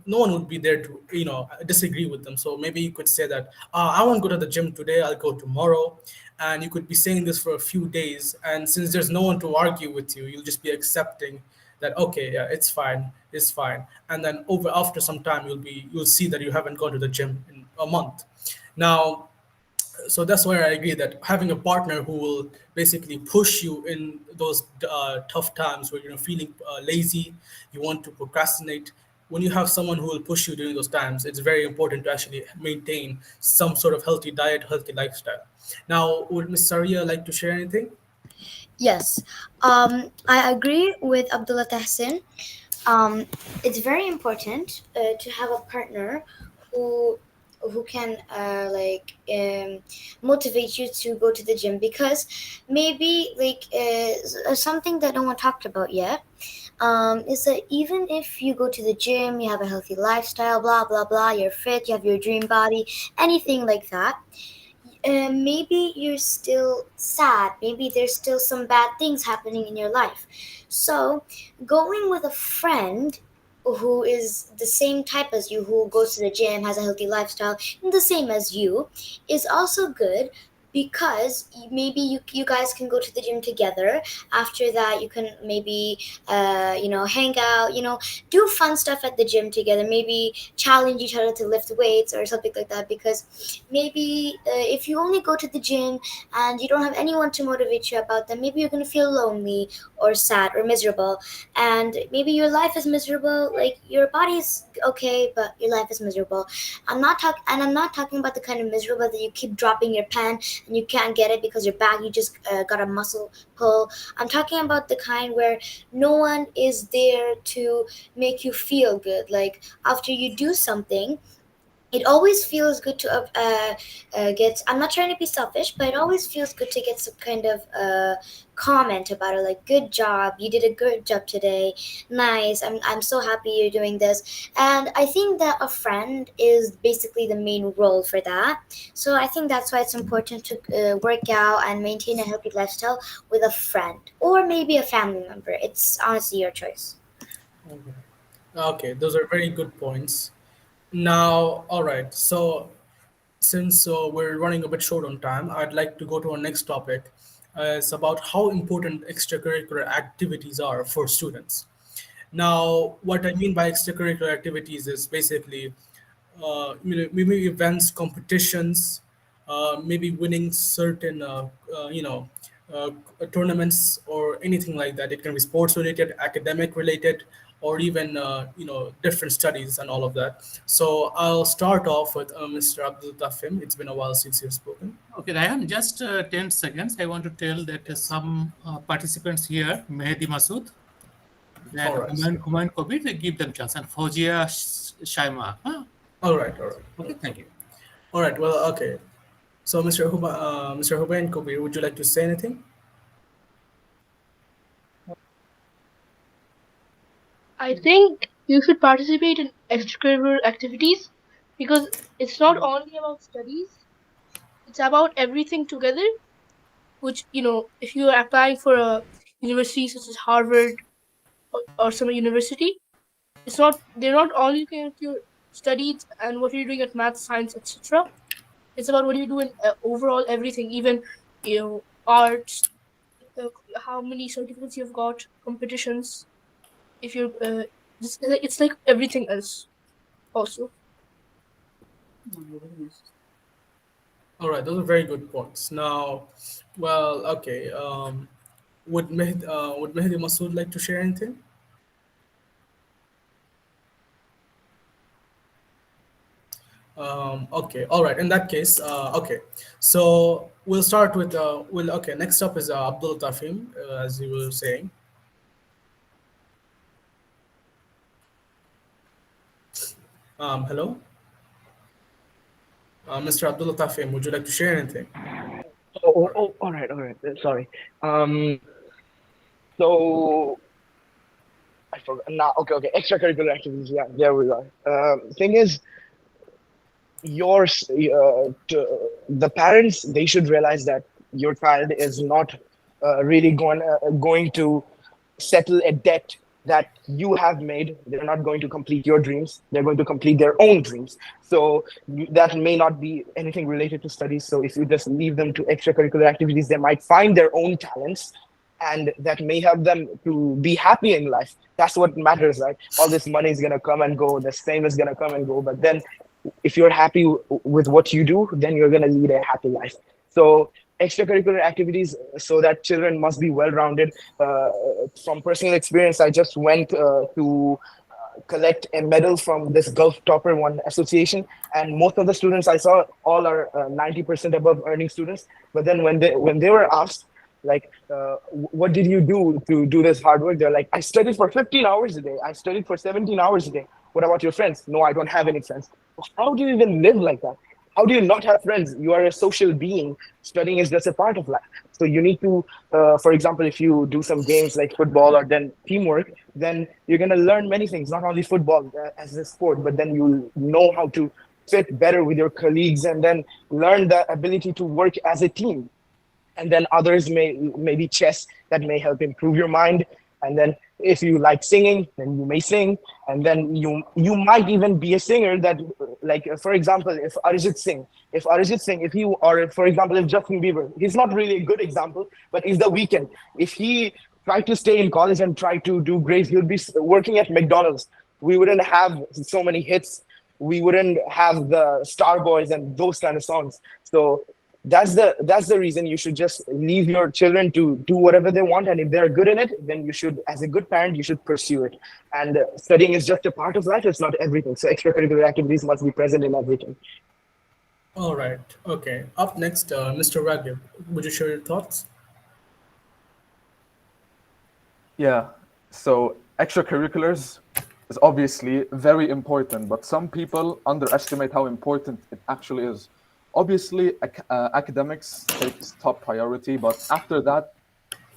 no one would be there to, disagree with them. So maybe you could say that, I won't go to the gym today, I'll go tomorrow. And you could be saying this for a few days. And since there's no one to argue with you, you'll just be accepting that, okay, yeah, it's fine. And then after some time, you'll see that you haven't gone to the gym in a month. Now, so that's where I agree that having a partner who will basically push you in those tough times where you're feeling lazy, you want to procrastinate. When you have someone who will push you during those times, it's very important to actually maintain some sort of healthy diet, healthy lifestyle. Now, would Ms. Saria like to share anything? Yes, I agree with Abdullah Tahsin. It's very important to have a partner who who can motivate you to go to the gym, because maybe something that no one talked about yet is that even if you go to the gym, you have a healthy lifestyle, blah blah blah, you're fit, you have your dream body, anything like that, maybe you're still sad. Maybe there's still some bad things happening in your life. So, going with a friend who is the same type as you, who goes to the gym, has a healthy lifestyle, and the same as you, is also good, because maybe you guys can go to the gym together. After that, you can maybe hang out, do fun stuff at the gym together, maybe challenge each other to lift weights or something like that. Because maybe if you only go to the gym and you don't have anyone to motivate you about them, maybe you're going to feel lonely or sad or miserable, and maybe your life is miserable. Like, your body is okay, but your life is miserable. I'm not talking about the kind of miserable that you keep dropping your pen and you can't get it because your back, you just got a muscle pull. I'm talking about the kind where no one is there to make you feel good. Like, after you do something, it always feels good to get, I'm not trying to be selfish, but it always feels good to get some kind of comment about it, like, good job, you did a good job today, nice, I'm so happy you're doing this. And I think that a friend is basically the main role for that. So I think that's why it's important to work out and maintain a healthy lifestyle with a friend, or maybe a family member. It's honestly your choice. Okay. Okay, those are very good points. Now, all right. So, since we're running a bit short on time, I'd like to go to our next topic. It's about how important extracurricular activities are for students. Now, what I mean by extracurricular activities is basically maybe events, competitions, maybe winning certain, uh, tournaments or anything like that. It can be sports related, academic related, or even different studies and all of that. So I'll start off with Mr. Abdul Tafim. It's been a while since you've spoken. Okay, Ryan, just 10 seconds. I want to tell that Yes. some participants here, Mehdi Masood, then All right. Humayun Kobir, they give them chance, and Fozia Shaima. Huh? All right. All right. Okay, thank you. All right. Well, okay. So, Mr. Hubain Kobir, would you like to say anything? I think you should participate in extracurricular activities because it's not only about studies, it's about everything together. Which, if you are applying for a university such as Harvard or some university, they're not only looking at your studies and what you're doing at math, science, etc. It's about what you do in overall everything, even arts, uh, how many certificates you've got, competitions. If you're, it's like everything else also. All right, those are very good points. Now, well, okay. Would Mehdi Masood like to share anything? Okay, all right. In that case, okay. So we'll start with okay. Next up is Abdul Tafim, as you were saying. Hello, Mr. Abdul Tafim. Would you like to share anything? All right, all right. Sorry. Um, so I forgot now. Okay, okay. Extracurricular activities. Yeah, there we are. Thing is, the parents, they should realize that your child is not really going to settle a debt that you have made. They're not going to complete your dreams. They're going to complete their own dreams. So that may not be anything related to studies. So if you just leave them to extracurricular activities, they might find their own talents, and that may help them to be happy in life. That's what matters, right? All this money is gonna come and go, this fame is gonna come and go, but then if you're happy with what you do, then you're gonna lead a happy life. So extracurricular activities, so that children must be well-rounded. From personal experience, I just went to collect a medal from this Gulf Topper One association, and most of the students I saw all are 90% above earning students. But then when they were asked, like, what did you do to do this hard work? They're like, I studied for 15 hours a day. I studied for 17 hours a day. What about your friends? No, I don't have any friends. How do you even live like that? How do you not have friends? You are a social being. Studying is just a part of life. So you need to, for example, if you do some games like football or then teamwork, then you're going to learn many things, not only football as a sport, but then you'll know how to fit better with your colleagues and then learn the ability to work as a team. And then others may maybe chess that may help improve your mind. And then if you like singing, then you may sing. And then you might even be a singer that, like, for example, if Arijit Singh, if he, or if, for example, if Justin Bieber, he's not really a good example, but is The Weeknd. If he tried to stay in college and try to do great, he would be working at McDonald's. We wouldn't have so many hits. We wouldn't have the Starboys and those kind of songs. So that's the reason you should just leave your children to do whatever they want, and if they're good in it, then you should, as a good parent, you should pursue it. And studying is just a part of life, it's not everything, so extracurricular activities must be present in everything. All right. Okay. Up next, Mr. Ragib, would you share your thoughts? Yeah. So extracurriculars is obviously very important, but some people underestimate how important it actually is. Obviously, academics takes top priority, but after that,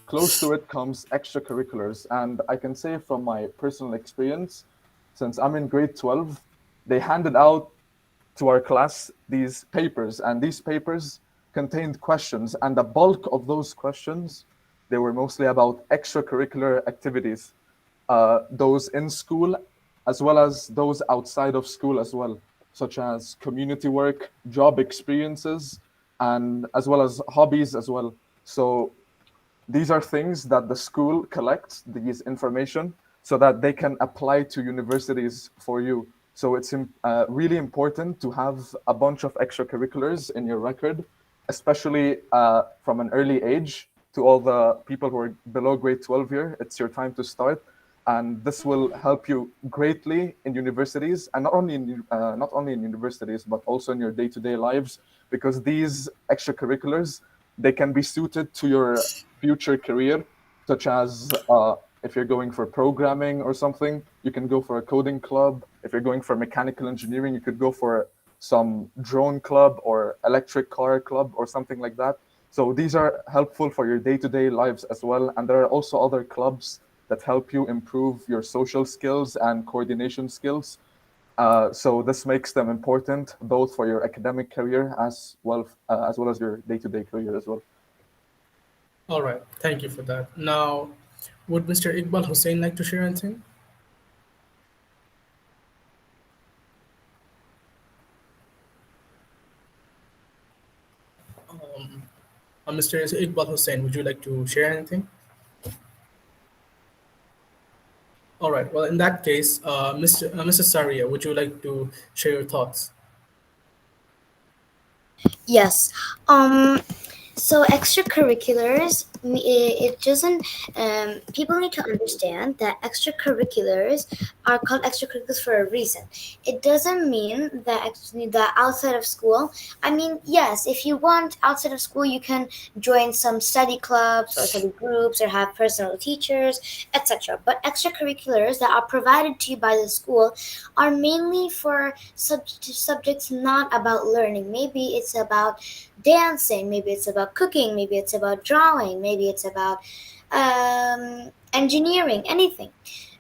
close to it comes extracurriculars. And I can say from my personal experience, since I'm in grade 12, they handed out to our class these papers, and these papers contained questions, and the bulk of those questions, they were mostly about extracurricular activities, those in school as well as those outside of school as well, such as community work, job experiences, and as well as hobbies as well. So these are things that the school collects, these information, so that they can apply to universities for you. So it's really important to have a bunch of extracurriculars in your record, especially from an early age. To all the people who are below grade 12 here, it's your time to start. And this will help you greatly in universities, and not only in universities, but also in your day-to-day lives, because these extracurriculars, they can be suited to your future career, such as if you're going for programming or something, you can go for a coding club. If you're going for mechanical engineering, you could go for some drone club or electric car club or something like that. So these are helpful for your day-to-day lives as well. And there are also other clubs that help you improve your social skills and coordination skills. So this makes them important both for your academic career as well as your day-to-day career as well. All right. Thank you for that. Now, would Mr. Iqbal Hussein like to share anything? Mr. Iqbal Hussein, would you like to share anything? All right. Well, in that case, Mrs. Saria, would you like to share your thoughts? Yes. Um, so extracurriculars, it doesn't. People need to understand that extracurriculars are called extracurriculars for a reason. It doesn't mean that that outside of school. I mean, yes, if you want outside of school, you can join some study clubs or study groups or have personal teachers, etc. But extracurriculars that are provided to you by the school are mainly for subjects not about learning. Maybe it's about dancing, maybe it's about cooking, maybe it's about drawing, maybe it's about engineering, anything.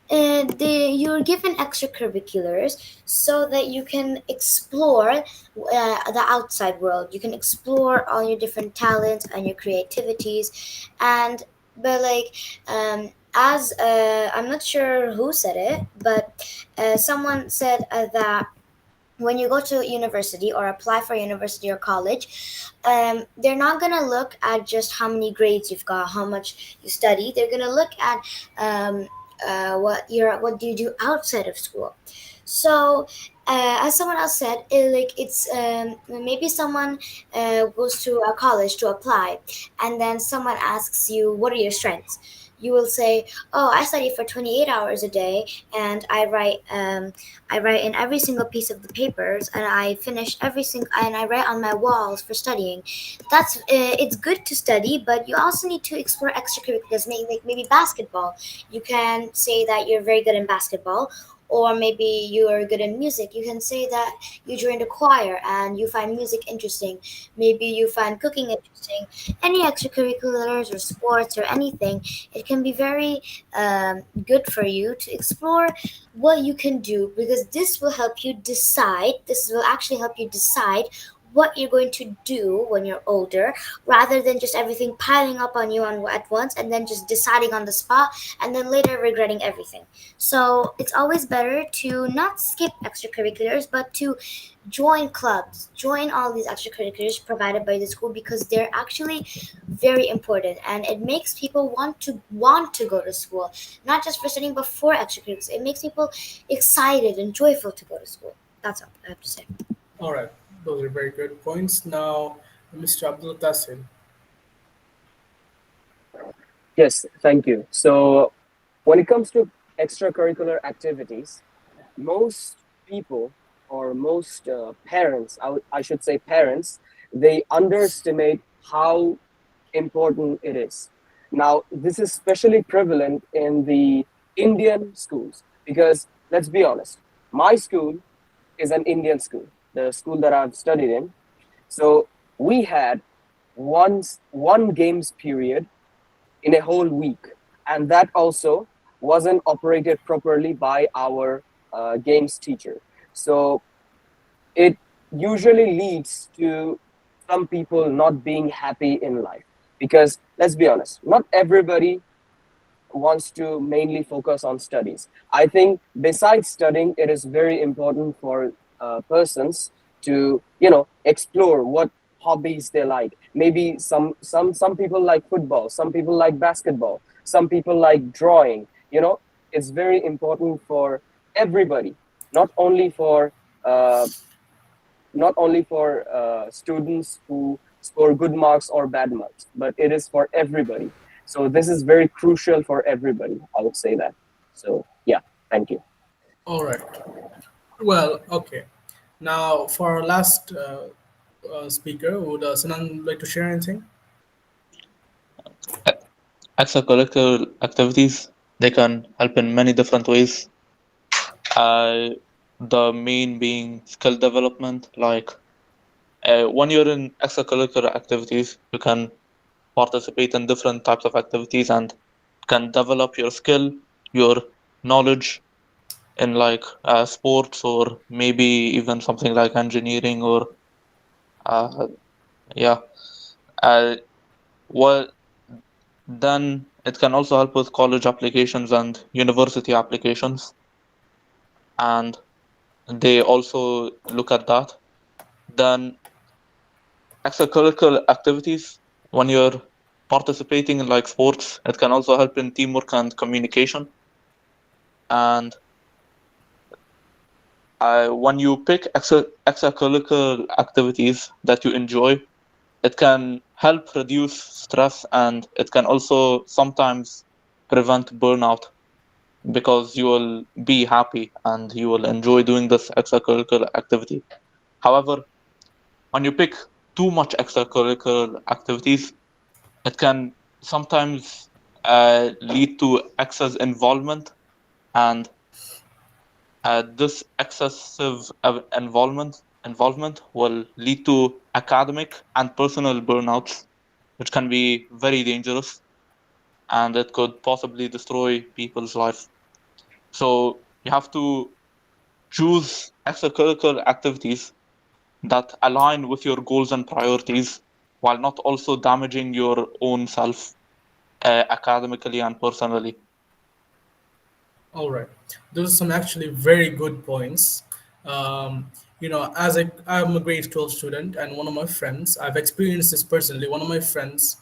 You're given extracurriculars so that you can explore the outside world. You can explore all your different talents and your creativities, and but like as I'm not sure who said it, but someone said that when you go to university or apply for university or college, they're not going to look at just how many grades you've got, how much you study. They're going to look at what do you do outside of school. So as someone else said, it's maybe someone goes to a college to apply, and then someone asks you, what are your strengths? You will say, oh, I study for 28 hours a day, and I write in every single piece of the papers, and I finish every single, and I write on my walls for studying. That's it's good to study, but you also need to explore extracurriculars, like maybe basketball. You can say that you're very good in basketball, Or maybe you are good in music, you can say that you joined a choir and you find music interesting. Maybe you find cooking interesting. Any extracurriculars or sports or anything, it can be very good for you to explore what you can do, because this will help you decide. This will actually help you decide what you're going to do when you're older, rather than just everything piling up on you at once and then just deciding on the spot and then later regretting everything. So it's always better to not skip extracurriculars, but to join clubs, join all these extracurriculars provided by the school, because they're actually very important, and it makes people want to go to school, not just for studying but for extracurriculars. It makes people excited and joyful to go to school. That's all I have to say. All right, those are very good points. Now, Mr. Abdul Tassim. Yes, thank you. So, when it comes to extracurricular activities, most people or most parents, I should say parents, they underestimate how important it is. Now, this is especially prevalent in the Indian schools because let's be honest, my school is an Indian school, the school that I've studied in. So we had one games period in a whole week, and that also wasn't operated properly by our games teacher. So it usually leads to some people not being happy in life because let's be honest, not everybody wants to mainly focus on studies. I think besides studying, it is very important for persons to explore what hobbies they like. Maybe some people like football, some people like basketball, some people like drawing. It's very important for everybody, not only for uh, students who score good marks or bad marks, but it is for everybody. So this is very crucial for everybody. I would say that. So yeah, thank you. All right. Well, okay. Now, for our last speaker, would Sanan like to share anything? Extracurricular activities, they can help in many different ways. Uh, the main being skill development. Like when you're in extracurricular activities, you can participate in different types of activities and can develop your skill, your knowledge in like sports or maybe even something like engineering or uh, yeah. Uh, well, then it can also help with college applications and university applications, and they also look at that. Then extracurricular activities, when you're participating in like sports, it can also help in teamwork and communication. And when you pick extracurricular activities that you enjoy, it can help reduce stress and it can also sometimes prevent burnout because you will be happy and you will enjoy doing this extracurricular activity. However, when you pick too much extracurricular activities, it can sometimes lead to excess involvement, and this excessive involvement will lead to academic and personal burnouts, which can be very dangerous and it could possibly destroy people's life. So you have to choose extracurricular activities that align with your goals and priorities while not also damaging your own self academically and personally. All right. Those are some actually very good points. I'm a grade 12 student, and one of my friends, I've experienced this personally. One of my friends,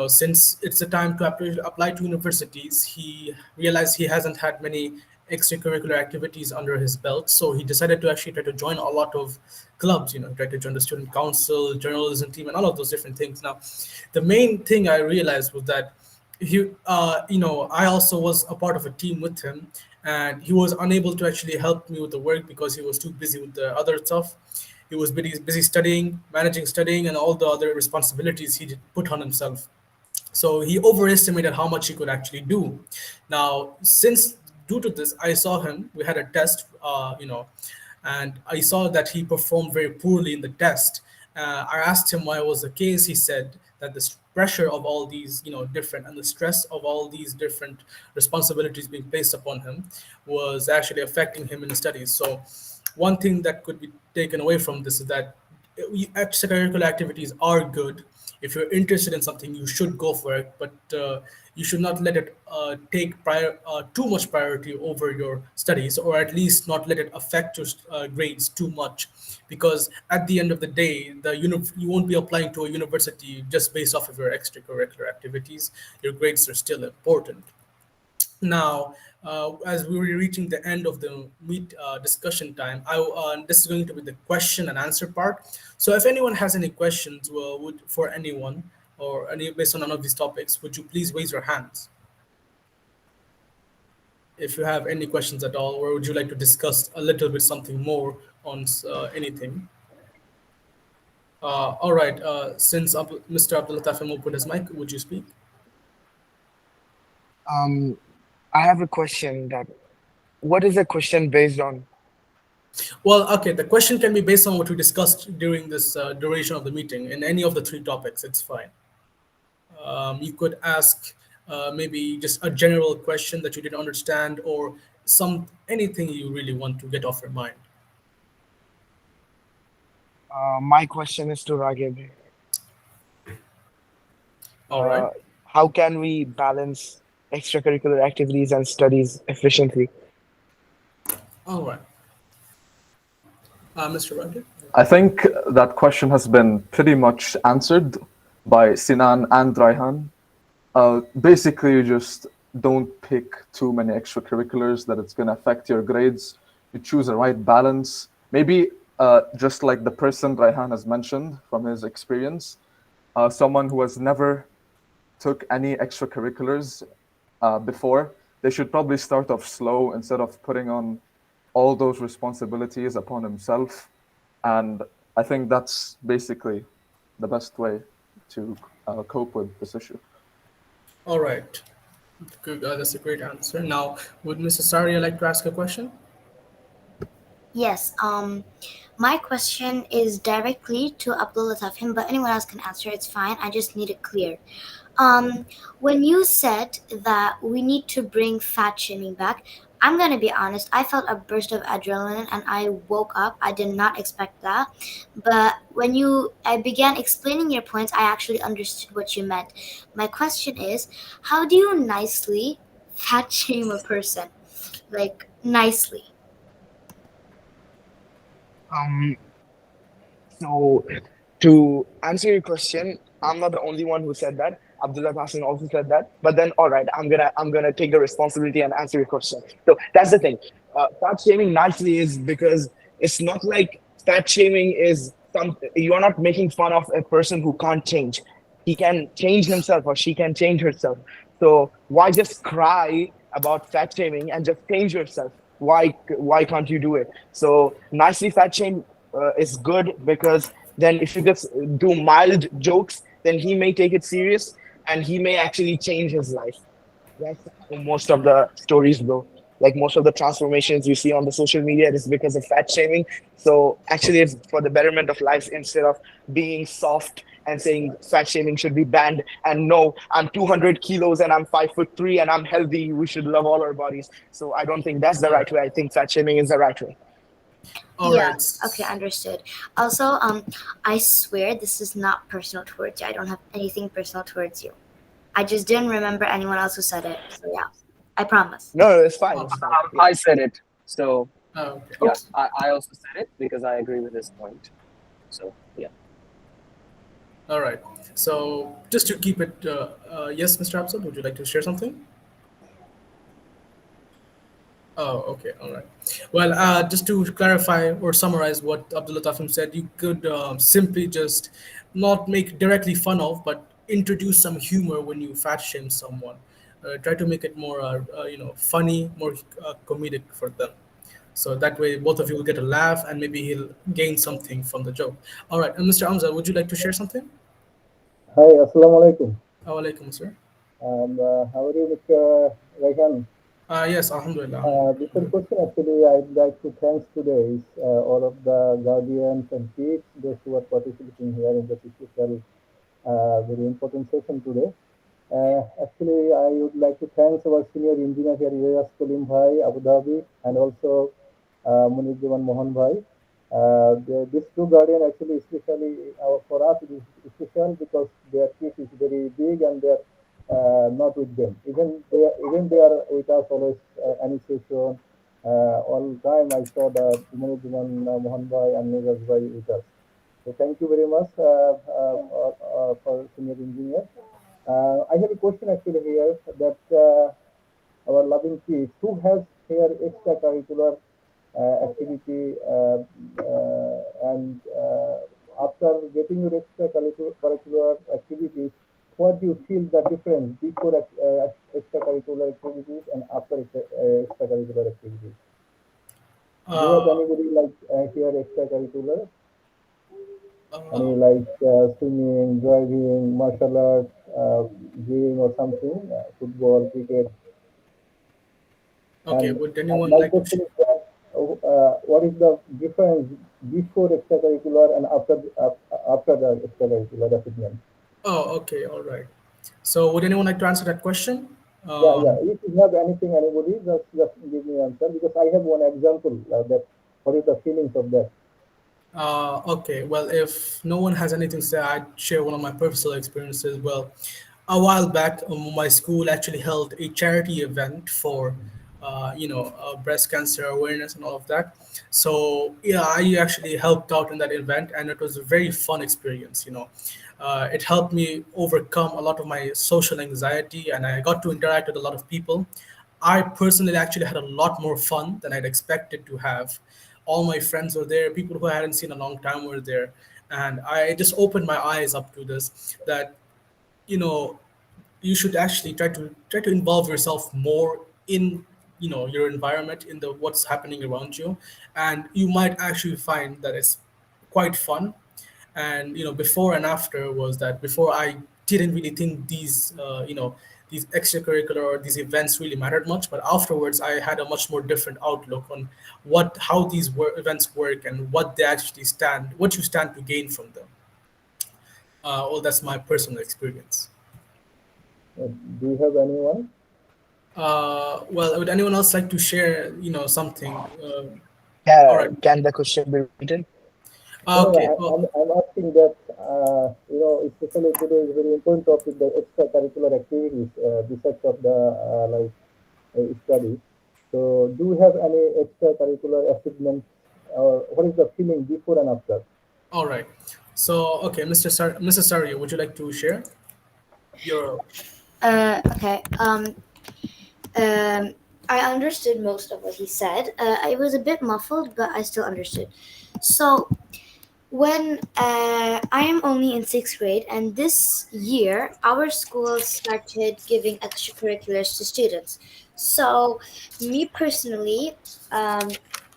since it's the time to apply to universities, he realized he hasn't had many extracurricular activities under his belt. So he decided to actually try to join a lot of clubs, try to join the student council, journalism team, and all of those different things. Now, the main thing I realized was that I also was a part of a team with him, and he was unable to actually help me with the work because he was too busy with the other stuff. He was busy studying, managing studying, and all the other responsibilities he did put on himself. So he overestimated how much he could actually do. Now, since due to this, I saw him. We had a test, and I saw that he performed very poorly in the test. I asked him why it was the case. He said that the pressure of all these, different, and the stress of all these different responsibilities being placed upon him was actually affecting him in the studies. So, one thing that could be taken away from this is that extracurricular activities are good. If you're interested in something, you should go for it, but you should not let it take too much priority over your studies, or at least not let it affect your grades too much, because at the end of the day, you won't be applying to a university just based off of your extracurricular activities. Your grades are still important. Now, as we were reaching the end of the meet discussion time, this is going to be the question and answer part. So, if anyone has any questions, would for anyone or any based on none of these topics, would you please raise your hands if you have any questions at all, or would you like to discuss a little bit something more on anything? All right. Since Mr. Abdul Tafim will put his mic, would you speak? Um, I have a question that what is the question based on? Well, okay, the question can be based on what we discussed during this duration of the meeting in any of the three topics. It's fine. You could ask maybe just a general question that you didn't understand, or anything you really want to get off your mind. My question is to Raghib. All right. How can we balance extracurricular activities and studies efficiently? All right. Mr. Raghib? I think that question has been pretty much answered by Sinan and Raihan. Basically, you just don't pick too many extracurriculars that it's going to affect your grades. You choose a right balance. Maybe just like the person Raihan has mentioned from his experience, someone who has never took any extracurriculars before, they should probably start off slow instead of putting on all those responsibilities upon himself. And I think that's basically the best way to cope with this issue. All right. Good. That's a great answer. Now, would Mrs. Saria like to ask a question? Yes. My question is directly to Abdul Tafim, but anyone else can answer. It's fine. I just need it clear. When you said that we need to bring fat shaming back, I'm gonna be honest. I felt a burst of adrenaline, and I woke up. I did not expect that, but when I began explaining your points, I actually understood what you meant. My question is, how do you nicely fat shame a person, like nicely? Um, So, to answer your question, I'm not the only one who said that. Abdullah Hassan also said that. But then, all right, I'm gonna take the responsibility and answer your question. So that's the thing. Fat shaming nicely is because it's not like fat shaming is some. You are not making fun of a person who can't change. He can change himself or she can change herself. So why just cry about fat shaming and just change yourself? Why can't you do it? So nicely fat shame is good because then if you just do mild jokes, then he may take it serious and he may actually change his life. That's how most of the stories go. Like most of the transformations you see on the social media, it is because of fat shaming. So actually, it's for the betterment of life instead of being soft and saying fat shaming should be banned. And no, I'm 200 kilos and I'm 5'3" and I'm healthy. We should love all our bodies. So I don't think that's the All right. right way. I think fat shaming is the right way. All Yeah. right. Okay, understood. Also, I swear this is not personal towards you. I don't have anything personal towards you. I just didn't remember anyone else who said it. So yeah, I promise. No, it's fine. Oh, It's fine. Yeah. I said it. So okay. yeah, Okay. I also said it because I agree with his point. So yeah. All right. So, just to keep it, yes, Mr. Absel, would you like to share something? Oh, okay, all right. Well, just to clarify or summarize what Abdullah Tafim said, you could simply just not make directly fun of, but introduce some humor when you fat shame someone. Try to make it more, funny, more comedic for them. So that way, both of you will get a laugh, and maybe he'll gain something from the joke. All right, and Mr. Amza, would you like to share something? Hi, Assalamu alaikum. Alaikum, sir. How are you, Mr. Raihan? Yes, Alhamdulillah. Before question, actually, I'd like to thanks today all of the guardians and kids, those who are participating here in this special, very important session today. Actually, I would like to thank our senior engineer here, Ilyas Kolim Bhai, Abu Dhabi, and also Munir Devan Mohan Bhai. These two guardian actually, especially for us, it is special because their kit is very big and they're not with them. Even they are with us always, any session, all time. I saw the Munir Devan Mohan Bhai and Niraj Bhai with us. So thank you very much for senior engineer. I have a question actually here that our loving kids who has here extracurricular activity and after getting your extracurricular activities, what do you feel the difference before extracurricular activities and after extracurricular activities? Do you have Uh, anybody like here extracurricular? uh, Any like swimming, driving, martial arts, gym or something, football, cricket? okay, And would anyone my like to question is that what is the difference before extracurricular and after the extracurricular achievement? Oh, okay, all right. So, would anyone like to answer that question? Yeah, yeah. If you have anything, anybody, just give me answer because I have one example that what is the feelings of that? Okay, well, if no one has anything to say, I'd share one of my personal experiences. Well, a while back, my school actually held a charity event for, breast cancer awareness and all of that. So, yeah, I actually helped out in that event, and it was a very fun experience. It helped me overcome a lot of my social anxiety, and I got to interact with a lot of people. I personally actually had a lot more fun than I'd expected to have. All my friends were there, people who I hadn't seen in a long time were there, and I just opened my eyes up to this, that you know you should actually try to involve yourself more in your environment, in the what's happening around you, and you might actually find that it's quite fun. And before and after was that before I didn't really think these extracurricular or these events really mattered much, but afterwards I had a much more different outlook on how these events work and what you stand to gain from them. Well, that's my personal experience. Do you have anyone? Well, would anyone else like to share something? All right. Can the question be repeated? No, no, no. Okay. I'm asking that, especially today is very important topic, the extracurricular activities, besides of the like studies. So, do you have any extracurricular achievements, or what is the feeling before and after? All right. So, okay, Mr. Saria, would you like to share your? Okay. Um, I understood most of what he said. I was a bit muffled, but I still understood. So, when I am only in sixth grade, and this year our school started giving extracurriculars to students. So, me personally, um,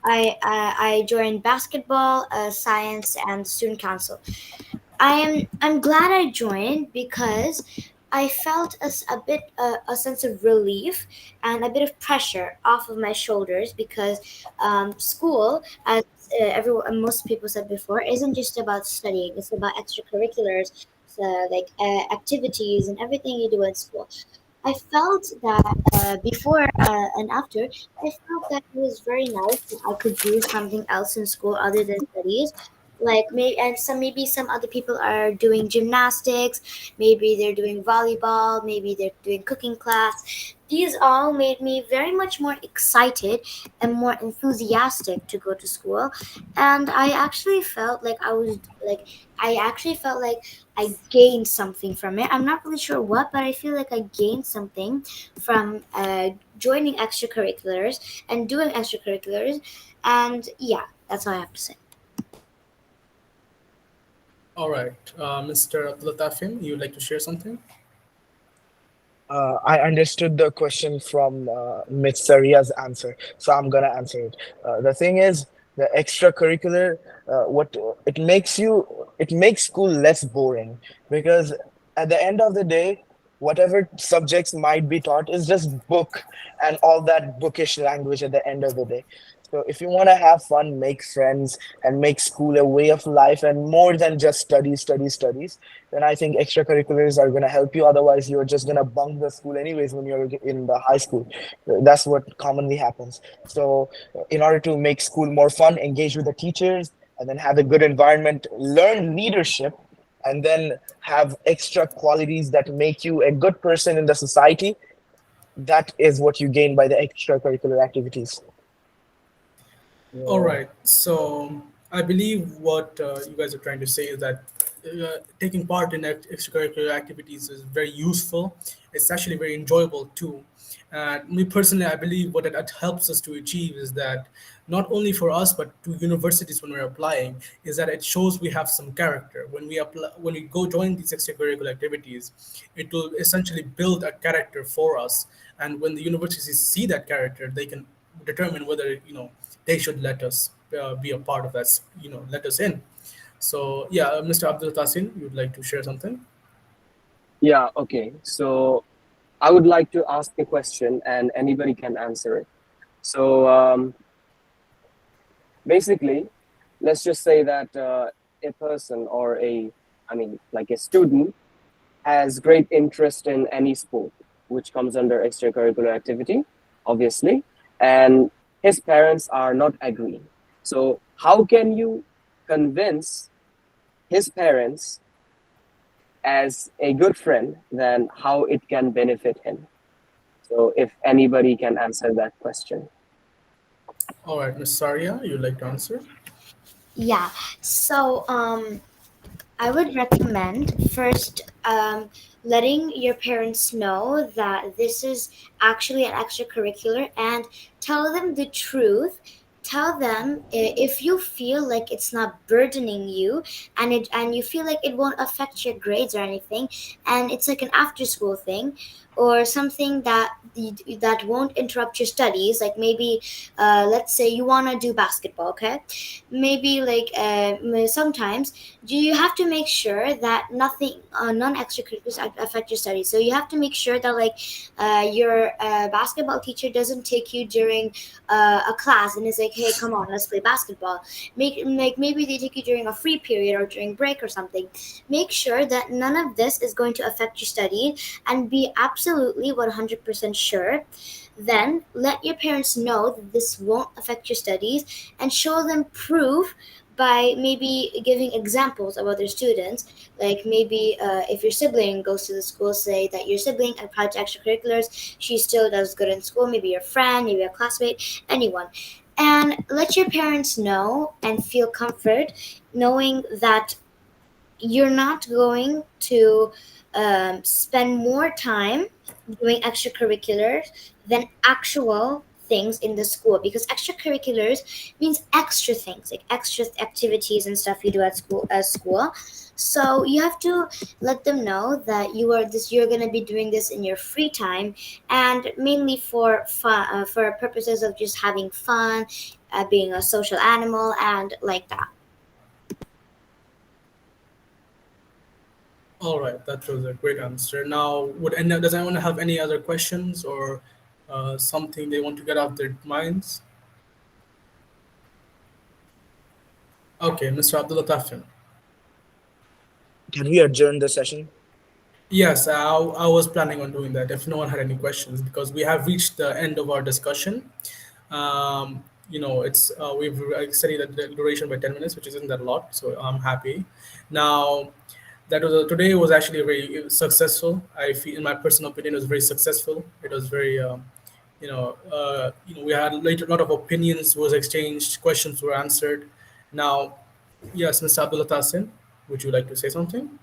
I joined basketball, science, and student council. I'm glad I joined because I felt a bit a sense of relief and a bit of pressure off of my shoulders because school, as everyone most people said before, isn't just about studying. It's about extracurriculars, so like activities and everything you do in school. I felt that before and after, I felt that it was very nice that I could do something else in school other than studies. Like maybe some other people are doing gymnastics, maybe they're doing volleyball, maybe they're doing cooking class. These all made me very much more excited and more enthusiastic to go to school, and I actually felt like I gained something from it. I'm not really sure what, but I feel like I gained something from joining extracurriculars and doing extracurriculars. And yeah, that's all I have to say. All right, Mr. Abdullatafim, you would like to share something? I understood the question from Ms. Saria's answer, so I'm gonna answer it. The thing is, the extracurricular, what it makes school less boring because at the end of the day, whatever subjects might be taught is just book and all that bookish language at the end of the day. So if you want to have fun, make friends, and make school a way of life and more than just studies, then I think extracurriculars are going to help you. Otherwise, you're just going to bunk the school anyways when you're in the high school. That's what commonly happens. So in order to make school more fun, engage with the teachers, and then have a good environment, learn leadership, and then have extra qualities that make you a good person in the society. That is what you gain by the extracurricular activities. All Yeah. right. So I believe what you guys are trying to say is that taking part in extracurricular activities is very useful. It's actually very enjoyable too. And me personally, I believe what it helps us to achieve is that not only for us but to universities when we're applying, is that it shows we have some character. When we apply, when we go join these extracurricular activities, it will essentially build a character for us. And when the universities see that character, they can determine whether they should let us be a part of that, let us in. So yeah, Mr. Abdul Tasin, you'd like to share something? Yeah, okay. So I would like to ask a question and anybody can answer it. So basically, let's just say that a person or I mean, like a student has great interest in any sport, which comes under extracurricular activity, obviously, and his parents are not agreeing. So, how can you convince his parents as a good friend, then how it can benefit him? So, if anybody can answer that question. All right, Miss Saria, you'd like to answer? Yeah. So I would recommend first letting your parents know that this is actually an extracurricular and tell them the truth. Tell them if you feel like it's not burdening you and you feel like it won't affect your grades or anything, and it's like an after school thing or something that won't interrupt your studies, like maybe let's say you want to do basketball, okay? Maybe like sometimes you have to make sure that nothing non extracurriculars affect your studies. So you have to make sure that like your basketball teacher doesn't take you during a class and is like, hey, come on, let's play basketball. Make like maybe they take you during a free period or during break or something. Make sure that none of this is going to affect your study and be absolutely 100% sure. Then let your parents know that this won't affect your studies and show them proof by maybe giving examples of other students. Like maybe if your sibling goes to the school, say that your sibling applied to extracurriculars, she still does good in school, maybe your friend, maybe a classmate, anyone. And let your parents know and feel comfort knowing that you're not going to spend more time doing extracurriculars than actual things in the school, because extracurriculars means extra things like extra activities and stuff you do at school. So you have to let them know that you're going to be doing this in your free time and mainly for fun, for purposes of just having fun, being a social animal and like that. All right, that was a great answer. Now, does anyone have any other questions or something they want to get off their minds? Okay, Mr. Abdullah Tafin. Can we adjourn the session? Yes, I was planning on doing that if no one had any questions, because we have reached the end of our discussion. It's we've extended the duration by 10 minutes, which isn't that a lot, so I'm happy. Now, today was actually very successful. I feel, in my personal opinion, it was very successful. It was very, we had a lot of opinions was exchanged, questions were answered. Now, yes, Mr. Abdullah Tasin, would you like to say something?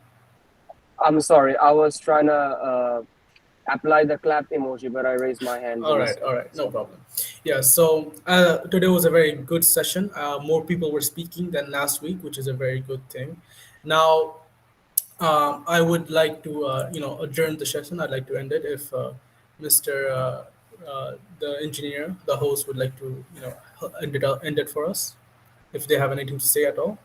I'm sorry, I was trying to apply the clap emoji, but I raised my hand by All mistake. right, no So, problem. Yeah, so today was a very good session. More people were speaking than last week, which is a very good thing. Now, I would like to, adjourn the session. I'd like to end it if Mr. The engineer, the host, would like to, end it for us, if they have anything to say at all.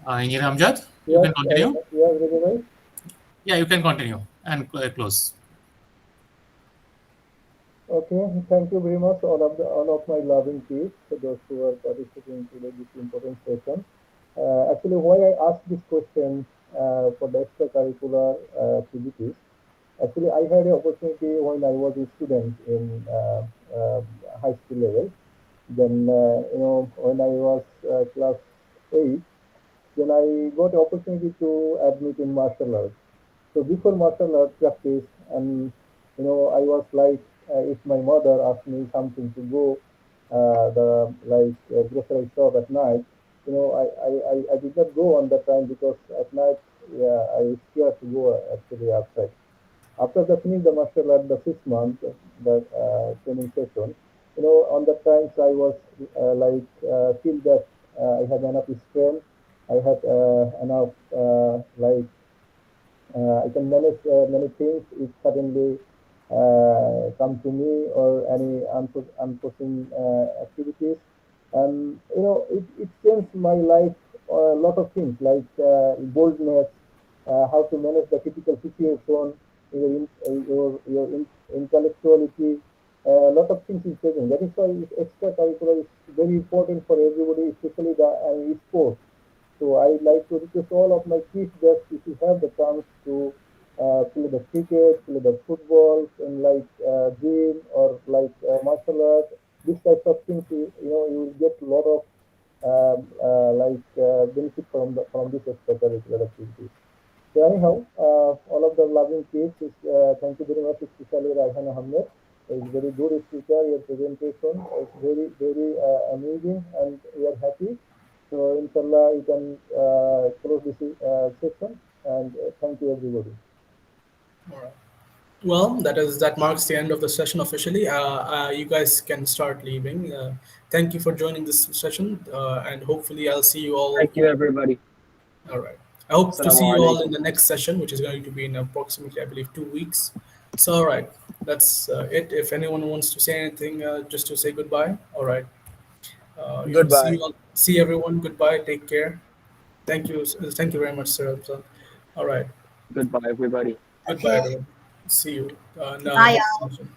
Engineer Amjad? You Yes, can continue. yes, Rajat. Yeah, you can continue and close. Okay, thank you very much, all of my loving kids, those who are participating today this important session. Actually, why I asked this question for the extracurricular activities. Actually, I had an opportunity when I was a student in high school level. Then, when I was class 8, then I got the opportunity to admit in martial arts. So before martial arts practice, and I was like, if my mother asked me something to go, the like grocery shop at night, I did not go on that time because at night, yeah, I scared to go actually outside. After the finish the martial art, the 6 month, the training session, on the times I was feel that I have enough strength, I had enough I can manage many things if suddenly come to me or any unforeseen activities. And it changed my life a lot of things like boldness, how to manage the critical situation, your intellectuality. A lot of things is changing. That is why extracurricular is very important for everybody, especially the sports. So I like to request all of my kids that if you have the chance to play the cricket, play the football, and like gym or like martial art, these types of things, you will get a lot of benefit from this extracurricular activities. So anyhow, all of the loving kids, thank you very much, especially Rajhan Ahmed. It's very good speaker. Your presentation is very, very amazing, and we are happy. So inshallah, you can close this session, and thank you everybody. All right. Well, that marks the end of the session officially. You guys can start leaving. Thank you for joining this session, and hopefully, I'll see you all. Thank you, everybody. All right. I hope to see Assalamu you all in alaikum. the next session, which is going to be in approximately, I believe, 2 weeks. So, all right, that's it. If anyone wants to say anything, just to say goodbye. All right. See Goodbye. you all. See everyone. Goodbye. Take care. Thank you. Thank you very much, Sir Abzal. All right. Goodbye, everybody. Goodbye, Okay, everyone. See you in the bye. next session.